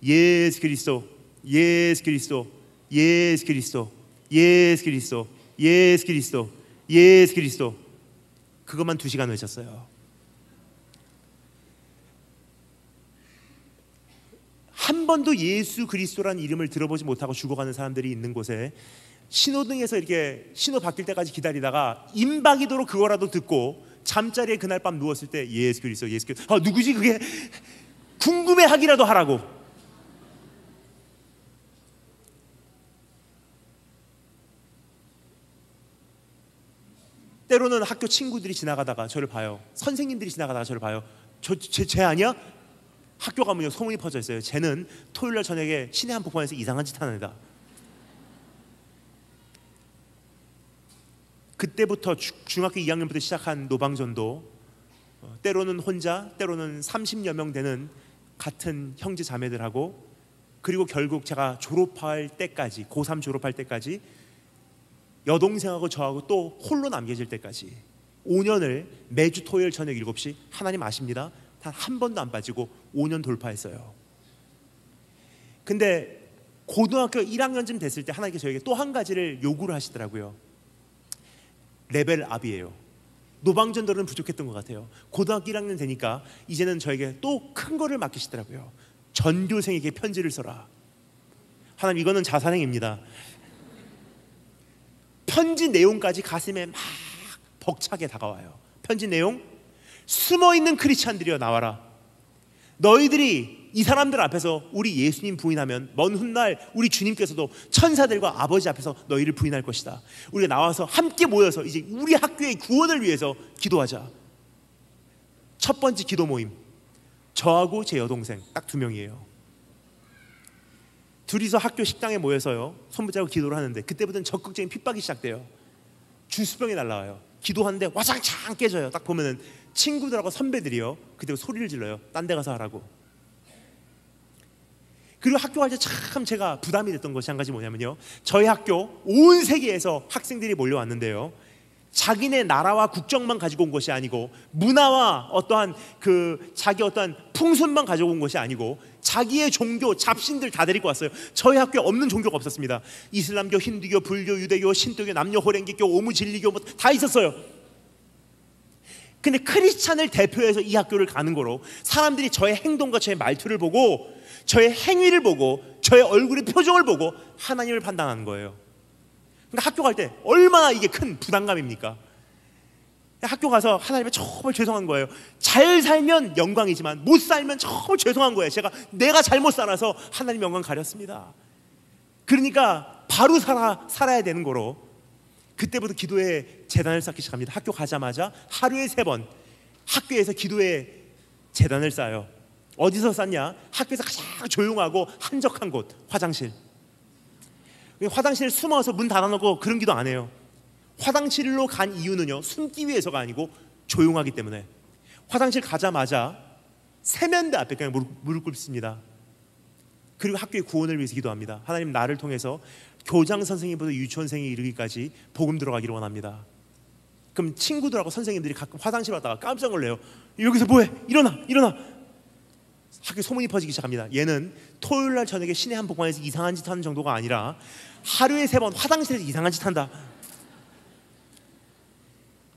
예수 그리스도, 예수 그리스도, 예수 그리스도, 예수 그리스도, 예수 그리스도, 예수 그리스도. 그것만 2시간 외쳤어요. 한 번도 예수 그리스도라는 이름을 들어보지 못하고 죽어가는 사람들이 있는 곳에 신호등에서 이렇게 신호 바뀔 때까지 기다리다가 임박이도록 그거라도 듣고 잠자리에 그날 밤 누웠을 때 예수 그리스도, 예수 그리스도, 누구지 그게? 궁금해하기라도 하라고. 때로는 학교 친구들이 지나가다가 저를 봐요. 선생님들이 지나가다가 저를 봐요. 쟤 아니야? 학교 가면요 소문이 퍼져 있어요. 쟤는 토요일날 저녁에 시내 한복판에서 이상한 짓 하는 애다. 그때부터 중학교 2학년부터 시작한 노방전도 때로는 혼자, 때로는 30여 명 되는 같은 형제 자매들하고, 그리고 결국 제가 졸업할 때까지, 고3 졸업할 때까지 여동생하고 저하고 또 홀로 남겨질 때까지 5년을 매주 토요일 저녁 7시, 하나님 아십니다, 단 한 번도 안 빠지고 5년 돌파했어요. 근데 고등학교 1학년쯤 됐을 때 하나님께서 저에게 또 한 가지를 요구를 하시더라고요. 레벨업이에요. 노방전들은 부족했던 것 같아요. 고등학교 1학년 되니까 이제는 저에게 또 큰 거를 맡기시더라고요. 전교생에게 편지를 써라. 하나님, 이거는 자살행위입니다. 편지 내용까지 가슴에 막 벅차게 다가와요. 편지 내용, 숨어있는 크리스찬들이여 나와라. 너희들이 이 사람들 앞에서 우리 예수님 부인하면 먼 훗날 우리 주님께서도 천사들과 아버지 앞에서 너희를 부인할 것이다. 우리가 나와서 함께 모여서 이제 우리 학교의 구원을 위해서 기도하자. 첫 번째 기도 모임, 저하고 제 여동생 딱 2명이에요. 둘이서 학교 식당에 모여서요 손 붙잡고 기도를 하는데, 그때부터는 적극적인 핍박이 시작돼요. 주수병이 날라와요. 기도하는데 와장창 깨져요. 딱 보면은 친구들하고 선배들이요 그때 소리를 질러요. 딴 데 가서 하라고. 그리고 학교 갈 때 참 제가 부담이 됐던 것이 한 가지 뭐냐면요, 저희 학교 온 세계에서 학생들이 몰려왔는데요, 자기네 나라와 국적만 가지고 온 것이 아니고, 문화와 어떠한 자기 어떠한 풍습만 가지고 온 것이 아니고, 자기의 종교, 잡신들 다 데리고 왔어요. 저희 학교에 없는 종교가 없었습니다. 이슬람교, 힌두교, 불교, 유대교, 신도교, 남녀 호랭기교, 오무진리교 뭐 다 있었어요. 근데 크리스찬을 대표해서 이 학교를 가는 거로 사람들이 저의 행동과 저의 말투를 보고, 저의 행위를 보고, 저의 얼굴의 표정을 보고 하나님을 판단하는 거예요. 그러니까 학교 갈 때 얼마나 이게 큰 부담감입니까? 학교 가서 하나님께 정말 죄송한 거예요. 잘 살면 영광이지만 못 살면 정말 죄송한 거예요. 내가 잘못 살아서 하나님 영광 가렸습니다. 그러니까 바로 살아야 되는 거로 그때부터 기도의 재단을 쌓기 시작합니다. 학교 가자마자 하루에 3번 학교에서 기도의 재단을 쌓아요. 어디서 쌓냐? 학교에서 가장 조용하고 한적한 곳, 화장실. 화장실에 숨어서 문 닫아놓고 그런 기도 안 해요. 화장실로 간 이유는요, 숨기 위해서가 아니고 조용하기 때문에. 화장실 가자마자 세면대 앞에 그냥 무릎 꿇습니다. 그리고 학교의 구원을 위해서 기도합니다. 하나님, 나를 통해서 교장 선생님부터 유치원생이 이르기까지 복음 들어가기를 원합니다. 그럼 친구들하고 선생님들이 가끔 화장실 왔다가 깜짝 놀래요. 여기서 뭐해? 일어나! 학교에 소문이 퍼지기 시작합니다. 얘는 토요일날 저녁에 시내 한복판에서 이상한 짓 하는 정도가 아니라 하루에 3번 화장실에서 이상한 짓 한다.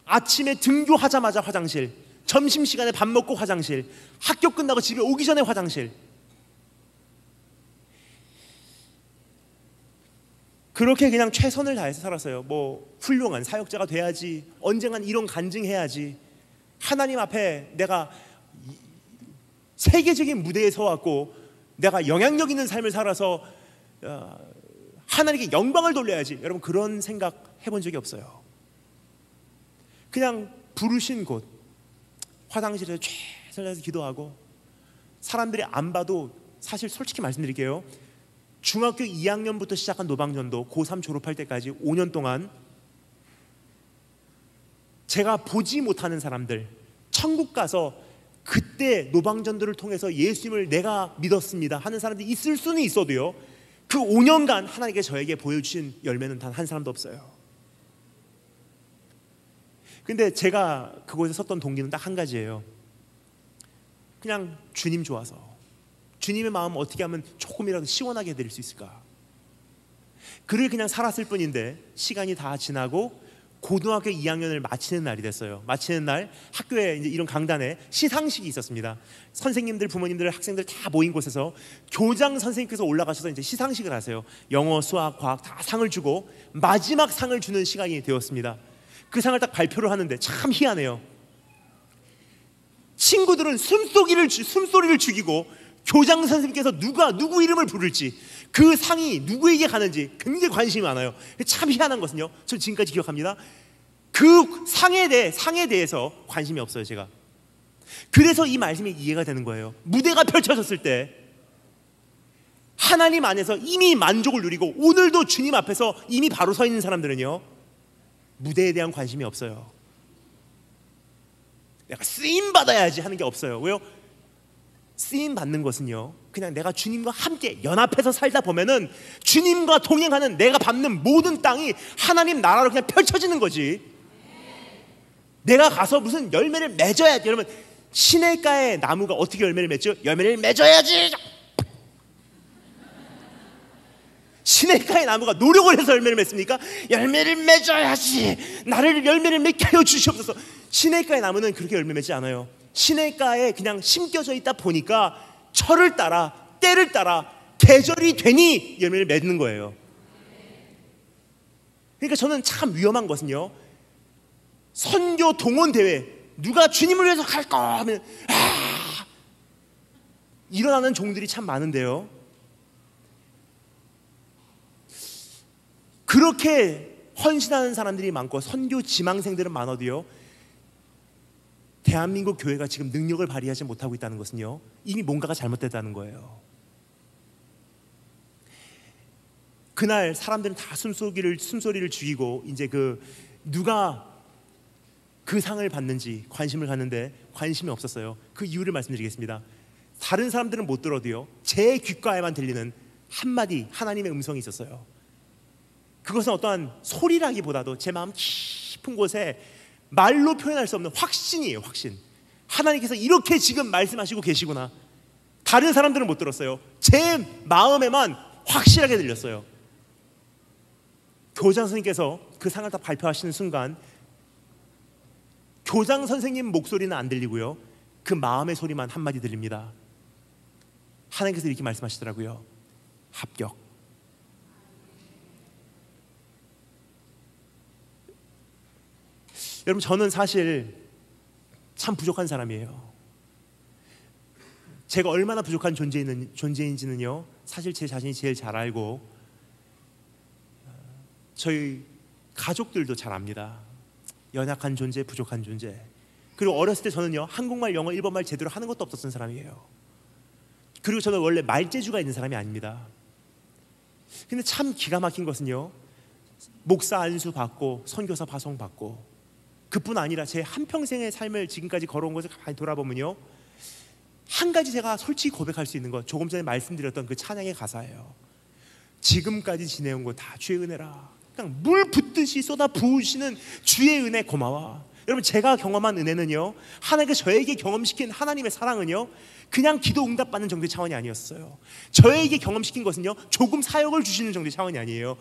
아침에 등교하자마자 화장실, 점심시간에 밥 먹고 화장실, 학교 끝나고 집에 오기 전에 화장실. 그렇게 그냥 최선을 다해서 살았어요. 뭐 훌륭한 사역자가 돼야지, 언젠간 이런 간증해야지, 하나님 앞에 내가 세계적인 무대에 서왔고 내가 영향력 있는 삶을 살아서 하나님께 영광을 돌려야지. 여러분, 그런 생각 해본 적이 없어요. 그냥 부르신 곳 화장실에서 최선을 다해서 기도하고, 사람들이 안 봐도, 사실 솔직히 말씀드릴게요, 중학교 2학년부터 시작한 노방전도 고3 졸업할 때까지 5년 동안 제가 보지 못하는 사람들, 천국 가서 그때 노방전들을 통해서 예수님을 내가 믿었습니다 하는 사람들이 있을 수는 있어도요, 그 5년간 하나님께 저에게 보여주신 열매는 단 한 사람도 없어요. 근데 제가 그곳에 섰던 동기는 딱 한 가지예요. 그냥 주님 좋아서, 주님의 마음 어떻게 하면 조금이라도 시원하게 해드릴 수 있을까, 그를 그냥 살았을 뿐인데, 시간이 다 지나고 고등학교 2학년을 마치는 날이 됐어요. 마치는 날 학교에 이제 이런 강단에 시상식이 있었습니다. 선생님들, 부모님들, 학생들 다 모인 곳에서 교장 선생님께서 올라가셔서 이제 시상식을 하세요. 영어, 수학, 과학 다 상을 주고 마지막 상을 주는 시간이 되었습니다. 그 상을 딱 발표를 하는데 참 희한해요. 친구들은 숨소리를 죽이고 교장 선생님께서 누구 이름을 부를지, 그 상이 누구에게 가는지 굉장히 관심이 많아요. 참 희한한 것은요, 저 지금까지 기억합니다. 그 상에 대해서 관심이 없어요, 제가. 그래서 이 말씀이 이해가 되는 거예요. 무대가 펼쳐졌을 때 하나님 안에서 이미 만족을 누리고 오늘도 주님 앞에서 이미 바로 서 있는 사람들은요, 무대에 대한 관심이 없어요. 내가 쓰임 받아야지 하는 게 없어요. 왜요? 쓰임 받는 것은요, 그냥 내가 주님과 함께 연합해서 살다 보면은 주님과 동행하는 내가 밟는 모든 땅이 하나님 나라로 그냥 펼쳐지는 거지. 내가 가서 무슨 열매를 맺어야지. 여러분, 시냇가의 나무가 어떻게 열매를 맺죠? 열매를 맺어야지. 시냇가의 나무가 노력을 해서 열매를 맺습니까? 열매를 맺어야지. 나를 열매를 맺게 하여 주시옵소서. 시냇가의 나무는 그렇게 열매 맺지 않아요. 시냇가에 그냥 심겨져 있다 보니까 철을 따라 때를 따라 계절이 되니 열매를 맺는 거예요. 그러니까 저는 참 위험한 것은요, 선교 동원 대회 누가 주님을 위해서 갈까 하면 일어나는 종들이 참 많은데요, 그렇게 헌신하는 사람들이 많고 선교 지망생들은 많아도요, 대한민국 교회가 지금 능력을 발휘하지 못하고 있다는 것은요, 이미 뭔가가 잘못됐다는 거예요. 그날 사람들은 다 숨소리를 죽이고 이제 누가 그 상을 받는지 관심을 갖는데 관심이 없었어요. 그 이유를 말씀드리겠습니다. 다른 사람들은 못 들어도요, 제 귓가에만 들리는 한마디 하나님의 음성이 있었어요. 그것은 어떠한 소리라기보다도 제 마음 깊은 곳에 말로 표현할 수 없는 확신이에요. 확신. 하나님께서 이렇게 지금 말씀하시고 계시구나. 다른 사람들은 못 들었어요. 제 마음에만 확실하게 들렸어요. 교장 선생님께서 그 상을 다 발표하시는 순간 교장 선생님 목소리는 안 들리고요, 그 마음의 소리만 한마디 들립니다. 하나님께서 이렇게 말씀하시더라고요. 합격. 여러분, 저는 사실 참 부족한 사람이에요. 제가 얼마나 부족한 존재인지는요, 사실 제 자신이 제일 잘 알고 저희 가족들도 잘 압니다. 연약한 존재, 부족한 존재. 그리고 어렸을 때 저는요, 한국말, 영어, 일본말 제대로 하는 것도 없었던 사람이에요. 그리고 저는 원래 말재주가 있는 사람이 아닙니다. 근데 참 기가 막힌 것은요, 목사 안수 받고 선교사 파송 받고 그뿐 아니라 제 한평생의 삶을 지금까지 걸어온 것을 가만히 돌아보면요, 한 가지 제가 솔직히 고백할 수 있는 것, 조금 전에 말씀드렸던 그 찬양의 가사예요. 지금까지 지내온 거 다 주의 은혜라. 그냥 물 붓듯이 쏟아 부으시는 주의 은혜 고마워. 여러분, 제가 경험한 은혜는요, 하나님께서 저에게 경험시킨 하나님의 사랑은요, 그냥 기도 응답받는 정도의 차원이 아니었어요. 저에게 경험시킨 것은요, 조금 사역을 주시는 정도의 차원이 아니에요.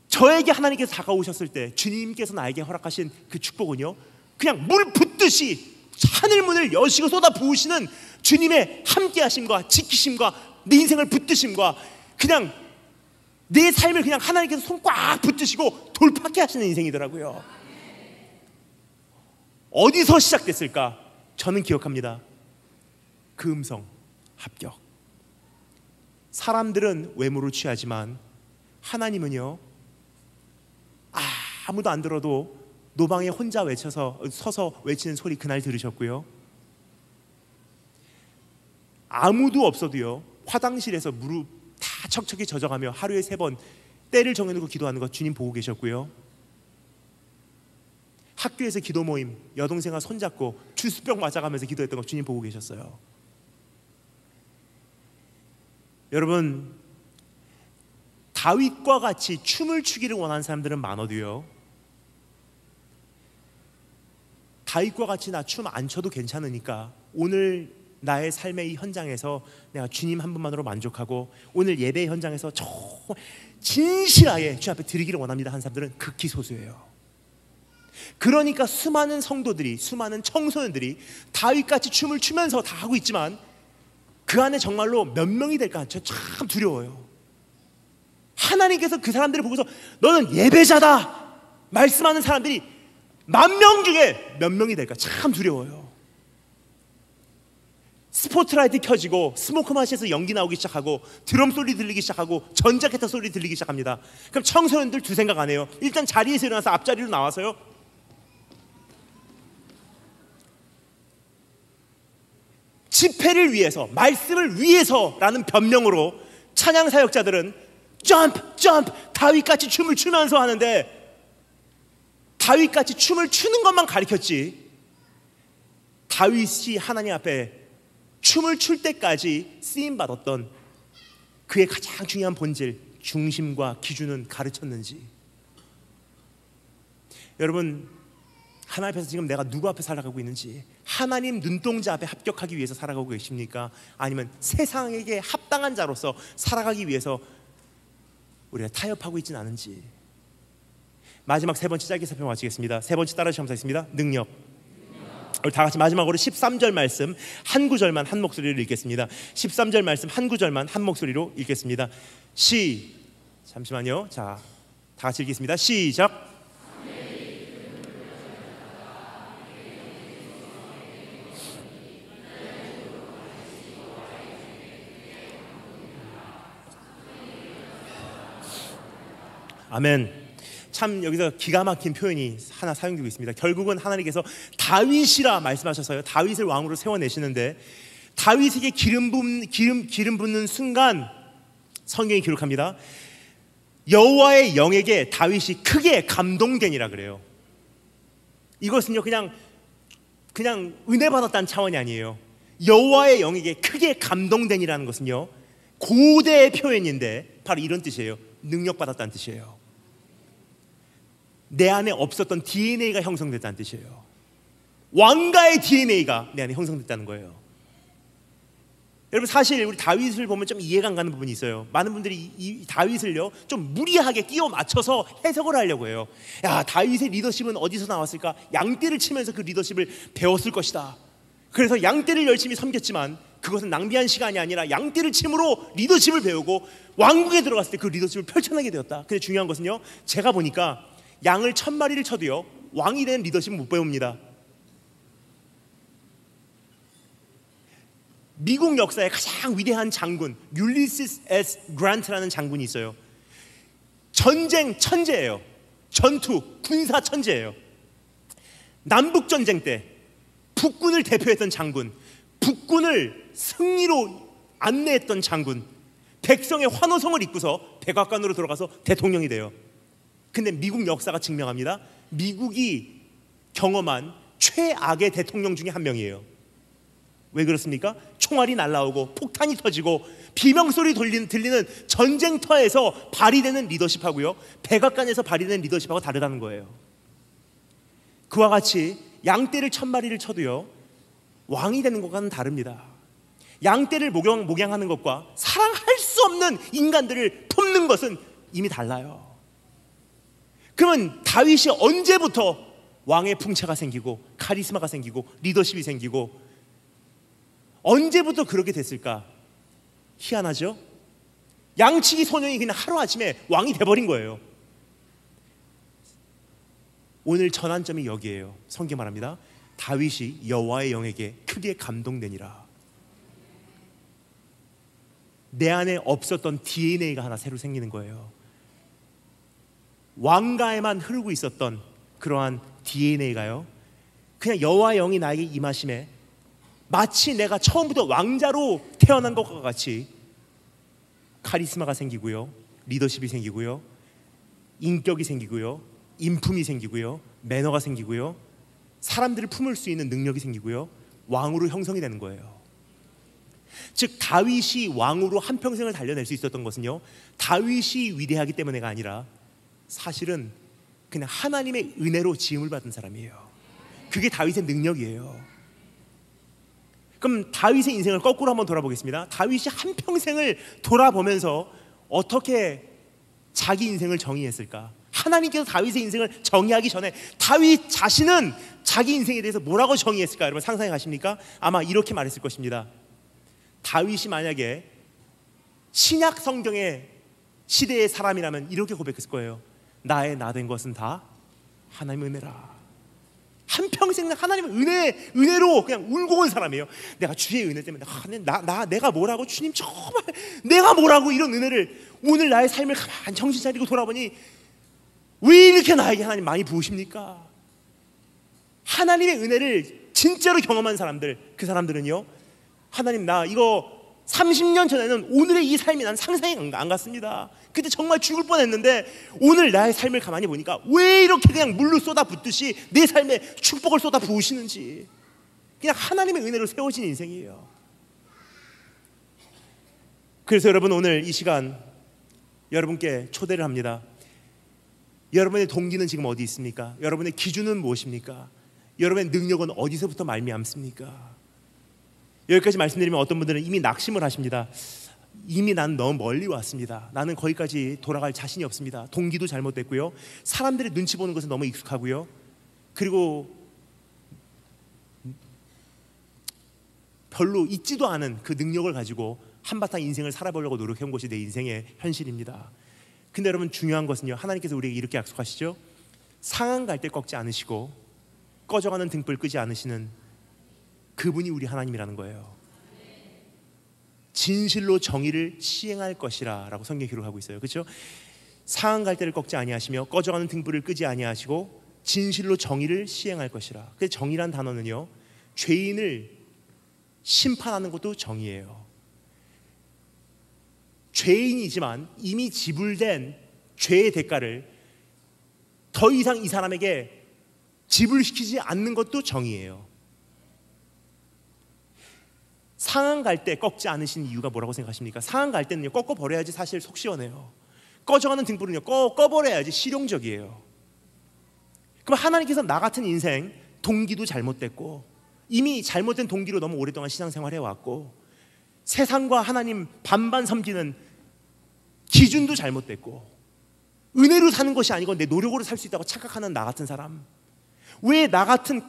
저에게 하나님께서 다가오셨을 때 주님께서 나에게 허락하신 그 축복은요, 그냥 물 붓듯이 하늘 문을 여시고 쏟아 부으시는 주님의 함께하심과 지키심과 내 인생을 붙드심과 그냥 내 삶을 그냥 하나님께서 손 꽉 붙드시고 돌파케 하시는 인생이더라고요. 어디서 시작됐을까? 저는 기억합니다. 그 음성, 합격. 사람들은 외모를 취하지만 하나님은요, 아무도 안 들어도 노방에 혼자 서서 외치는 소리 그날 들으셨고요, 아무도 없어도요, 화장실에서 무릎 다 척척이 젖어가며 하루에 3번 때를 정해놓고 기도하는 거 주님 보고 계셨고요, 학교에서 기도 모임 여동생과 손잡고 주스병 맞아가면서 기도했던 거 주님 보고 계셨어요. 여러분, 다윗과 같이 춤을 추기를 원하는 사람들은 많아도요, 다윗과 같이 나 춤 안 춰도 괜찮으니까 오늘 나의 삶의 이 현장에서 내가 주님 한 분만으로 만족하고 오늘 예배 현장에서 정말 진실하게 주 앞에 드리기를 원합니다 하는 사람들은 극히 소수예요. 그러니까 수많은 성도들이, 수많은 청소년들이 다윗같이 춤을 추면서 다 하고 있지만 그 안에 정말로 몇 명이 될까 저 참 두려워요. 하나님께서 그 사람들을 보고서 너는 예배자다 말씀하는 사람들이 10,000명 중에 몇 명이 될까 참 두려워요. 스포트라이트 켜지고 스모크 마시에서 연기 나오기 시작하고 드럼 소리 들리기 시작하고 전자기타 소리 들리기 시작합니다. 그럼 청소년들 두 생각 안 해요. 일단 자리에서 일어나서 앞자리로 나와서요, 집회를 위해서, 말씀을 위해서라는 변명으로 찬양 사역자들은 점프 점프 다윗같이 춤을 추면서 하는데, 다윗같이 춤을 추는 것만 가르쳤지 다윗이 하나님 앞에 춤을 출 때까지 쓰임받았던 그의 가장 중요한 본질, 중심과 기준은 가르쳤는지. 여러분, 하나님 앞에서 지금 내가 누구 앞에 살아가고 있는지, 하나님 눈동자 앞에 합격하기 위해서 살아가고 계십니까? 아니면 세상에게 합당한 자로서 살아가기 위해서 우리가 타협하고 있지는 않은지. 마지막 세 번째 짧게 살펴보겠습니다. 세 번째 따라 시험사겠습니다. 능력. 우리 다 같이 마지막으로 13절 말씀 한 구절만 한 목소리로 읽겠습니다. 13절 말씀 한 구절만 한 목소리로 읽겠습니다. 잠시만요. 자, 다 같이 읽겠습니다. 시작. 아멘. 참 여기서 기가 막힌 표현이 하나 사용되고 있습니다. 결국은 하나님께서 다윗이라 말씀하셔서요, 다윗을 왕으로 세워내시는데, 다윗에게 기름 붓는 순간 성경이 기록합니다. 여호와의 영에게 다윗이 크게 감동되니라 그래요. 이것은요 그냥 은혜 받았다는 차원이 아니에요. 여호와의 영에게 크게 감동되니라는 것은요 고대의 표현인데 바로 이런 뜻이에요. 능력 받았다는 뜻이에요. 내 안에 없었던 DNA가 형성됐다는 뜻이에요. 왕가의 DNA가 내 안에 형성됐다는 거예요. 여러분, 사실 우리 다윗을 보면 좀 이해가 안 가는 부분이 있어요. 많은 분들이 이 다윗을요 좀 무리하게 끼워 맞춰서 해석을 하려고 해요. 야, 다윗의 리더십은 어디서 나왔을까? 양떼를 치면서 그 리더십을 배웠을 것이다. 그래서 양떼를 열심히 섬겼지만 그것은 낭비한 시간이 아니라 양떼를 침으로 리더십을 배우고 왕국에 들어갔을 때 그 리더십을 펼쳐나게 되었다. 근데 중요한 것은요, 제가 보니까 양을 1000마리를 쳐도요 왕이 되는 리더십은 못 배웁니다. 미국 역사의 가장 위대한 장군 율리시스 S. 그란트라는 장군이 있어요. 전쟁 천재예요. 전투 군사 천재예요. 남북전쟁 때 북군을 대표했던 장군, 북군을 승리로 안내했던 장군, 백성의 환호성을 입고서 백악관으로 들어가서 대통령이 돼요. 근데 미국 역사가 증명합니다. 미국이 경험한 최악의 대통령 중에 한 명이에요. 왜 그렇습니까? 총알이 날라오고 폭탄이 터지고 비명소리 들리는 전쟁터에서 발휘되는 리더십하고요 백악관에서 발휘되는 리더십하고 다르다는 거예요. 그와 같이 양떼를 1000마리를 쳐도요 왕이 되는 것과는 다릅니다. 양떼를 목양하는 것과 사랑할 수 없는 인간들을 품는 것은 이미 달라요. 그러면 다윗이 언제부터 왕의 풍채가 생기고 카리스마가 생기고 리더십이 생기고 언제부터 그렇게 됐을까? 희한하죠? 양치기 소년이 그냥 하루아침에 왕이 돼버린 거예요. 오늘 전환점이 여기에요. 성경 말합니다. 다윗이 여호와의 영에게 크게 감동되니라. 내 안에 없었던 DNA가 하나 새로 생기는 거예요. 왕가에만 흐르고 있었던 그러한 DNA가요 그냥 여호와의 영이 나에게 임하심에 마치 내가 처음부터 왕자로 태어난 것과 같이 카리스마가 생기고요 리더십이 생기고요 인격이 생기고요 인품이 생기고요 매너가 생기고요 사람들을 품을 수 있는 능력이 생기고요 왕으로 형성이 되는 거예요. 즉 다윗이 왕으로 한평생을 달려낼 수 있었던 것은요 다윗이 위대하기 때문에가 아니라 사실은 그냥 하나님의 은혜로 지음을 받은 사람이에요. 그게 다윗의 능력이에요. 그럼 다윗의 인생을 거꾸로 한번 돌아보겠습니다. 다윗이 한평생을 돌아보면서 어떻게 자기 인생을 정의했을까? 하나님께서 다윗의 인생을 정의하기 전에 다윗 자신은 자기 인생에 대해서 뭐라고 정의했을까? 여러분 상상해 가십니까? 아마 이렇게 말했을 것입니다. 다윗이 만약에 신약 성경의 시대의 사람이라면 이렇게 고백했을 거예요. 나의 나 된 것은 다 하나님의 은혜라. 한평생 하나님의 은혜로 그냥 울고 온 사람이에요. 내가 주의 은혜 때문에 내가 뭐라고 주님 정말 내가 뭐라고 이런 은혜를 오늘 나의 삶을 가만히 정신 차리고 돌아보니 왜 이렇게 나에게 하나님 많이 부으십니까? 하나님의 은혜를 진짜로 경험한 사람들, 그 사람들은요 하나님, 나 이거 30년 전에는 오늘의 이 삶이 난 상상이 안 갔습니다. 그때 정말 죽을 뻔했는데 오늘 나의 삶을 가만히 보니까 왜 이렇게 그냥 물로 쏟아붓듯이 내 삶에 축복을 쏟아부으시는지, 그냥 하나님의 은혜로 세워진 인생이에요. 그래서 여러분, 오늘 이 시간 여러분께 초대를 합니다. 여러분의 동기는 지금 어디 있습니까? 여러분의 기준은 무엇입니까? 여러분의 능력은 어디서부터 말미암습니까? 여기까지 말씀드리면 어떤 분들은 이미 낙심을 하십니다. 이미 난 너무 멀리 왔습니다. 나는 거기까지 돌아갈 자신이 없습니다. 동기도 잘못됐고요, 사람들의 눈치 보는 것은 너무 익숙하고요, 그리고 별로 있지도 않은 그 능력을 가지고 한바탕 인생을 살아보려고 노력해온 것이 내 인생의 현실입니다. 근데 여러분, 중요한 것은요, 하나님께서 우리에게 이렇게 약속하시죠. 상한 갈 때 꺾지 않으시고 꺼져가는 등불 끄지 않으시는 그분이 우리 하나님이라는 거예요. 진실로 정의를 시행할 것이라 라고 성경에 기록하고 있어요. 그렇죠? 상한 갈대를 꺾지 아니하시며 꺼져가는 등불을 끄지 아니하시고 진실로 정의를 시행할 것이라. 그 정의란 단어는요, 죄인을 심판하는 것도 정의예요. 죄인이지만 이미 지불된 죄의 대가를 더 이상 이 사람에게 지불시키지 않는 것도 정의예요. 상한 갈 때 꺾지 않으신 이유가 뭐라고 생각하십니까? 상한 갈 때는요, 꺾어버려야지 사실 속 시원해요. 꺼져가는 등불은요, 꺼버려야지 실용적이에요. 그럼 하나님께서 나 같은 인생 동기도 잘못됐고, 이미 잘못된 동기로 너무 오랫동안 신앙생활 해왔고, 세상과 하나님 반반 섬기는 기준도 잘못됐고, 은혜로 사는 것이 아니고 내 노력으로 살 수 있다고 착각하는 나 같은 사람, 왜 나 같은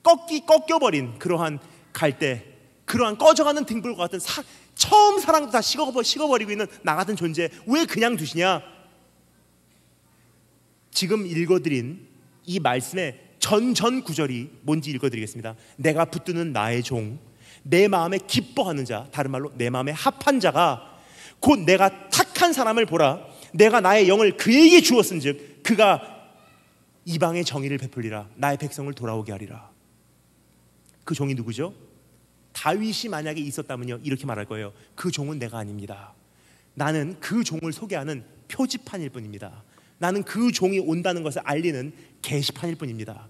꺾여버린 그러한 갈대, 그러한 꺼져가는 등불과 같은 처음 사랑도 다 식어버리고 있는 나 같은 존재 왜 그냥 두시냐? 지금 읽어드린 이 말씀의 전 구절이 뭔지 읽어드리겠습니다. 내가 붙드는 나의 종, 내 마음에 기뻐하는 자, 다른 말로 내 마음에 합한 자가 곧 내가 택한 사람을 보라. 내가 나의 영을 그에게 주었은즉 그가 이방의 정의를 베풀리라. 나의 백성을 돌아오게 하리라. 그 종이 누구죠? 다윗이 만약에 있었다면요, 이렇게 말할 거예요. 그 종은 내가 아닙니다. 나는 그 종을 소개하는 표지판일 뿐입니다. 나는 그 종이 온다는 것을 알리는 게시판일 뿐입니다.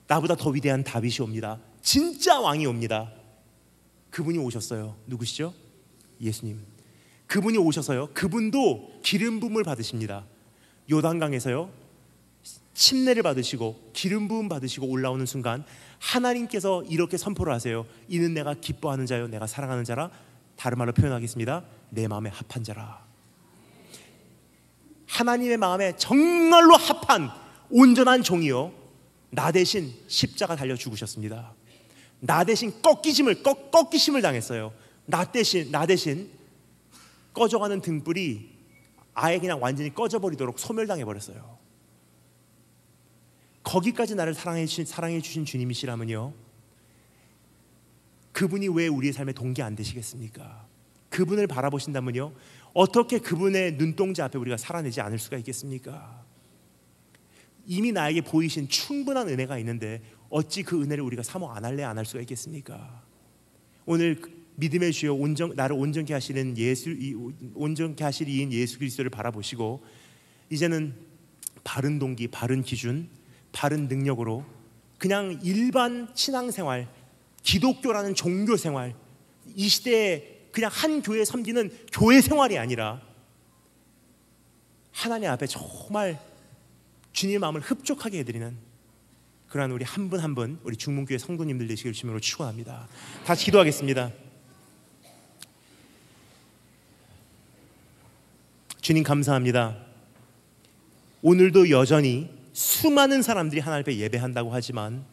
나보다 더 위대한 다윗이 옵니다. 진짜 왕이 옵니다. 그분이 오셨어요. 누구시죠? 예수님. 그분이 오셔서요, 그분도 기름 부음을 받으십니다. 요단강에서요 침례를 받으시고 기름 부음 받으시고 올라오는 순간 하나님께서 이렇게 선포를 하세요. 이는 내가 기뻐하는 자요, 내가 사랑하는 자라. 다른 말로 표현하겠습니다. 내 마음에 합한 자라. 하나님의 마음에 정말로 합한 온전한 종이요, 나 대신 십자가 달려 죽으셨습니다. 나 대신 꺾이심을 당했어요. 나 대신 꺼져가는 등불이 아예 그냥 완전히 꺼져버리도록 소멸당해 버렸어요. 거기까지 나를 사랑해 주신 주님이시라면요, 그분이 왜 우리의 삶에 동기 안 되시겠습니까? 그분을 바라보신다면요, 어떻게 그분의 눈동자 앞에 우리가 살아내지 않을 수가 있겠습니까? 이미 나에게 보이신 충분한 은혜가 있는데 어찌 그 은혜를 우리가 사모 안 할래 안 할 수가 있겠습니까? 오늘 믿음의 주여 나를 온전케 하시는 온전케 하실 이인 예수 그리스도를 바라보시고, 이제는 바른 동기, 바른 기준, 바른 능력으로 그냥 일반 신앙생활, 기독교라는 종교 생활, 이 시대에 그냥 한 교회 섬기는 교회 생활이 아니라 하나님 앞에 정말 주님의 마음을 흡족하게 해드리는 그러한 우리 한 분 한 분, 우리 중문교회 성도님들 되시길 주님으로 축원합니다. 다시 기도하겠습니다. 주님 감사합니다. 오늘도 여전히 수많은 사람들이 하나님 앞에 예배한다고 하지만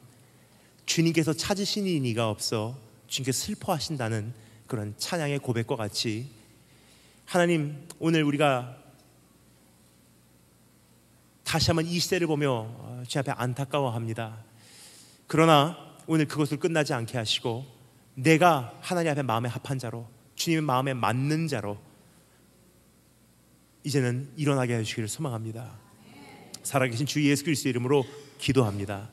주님께서 찾으시니 이가 없어 주님께서 슬퍼하신다는 그런 찬양의 고백과 같이, 하나님 오늘 우리가 다시 한번 이 시대를 보며 주님 앞에 안타까워합니다. 그러나 오늘 그것을 끝나지 않게 하시고 내가 하나님 앞에 마음에 합한 자로, 주님의 마음에 맞는 자로 이제는 일어나게 해주시기를 소망합니다. 살아계신 주 예수 그리스도의 이름으로 기도합니다.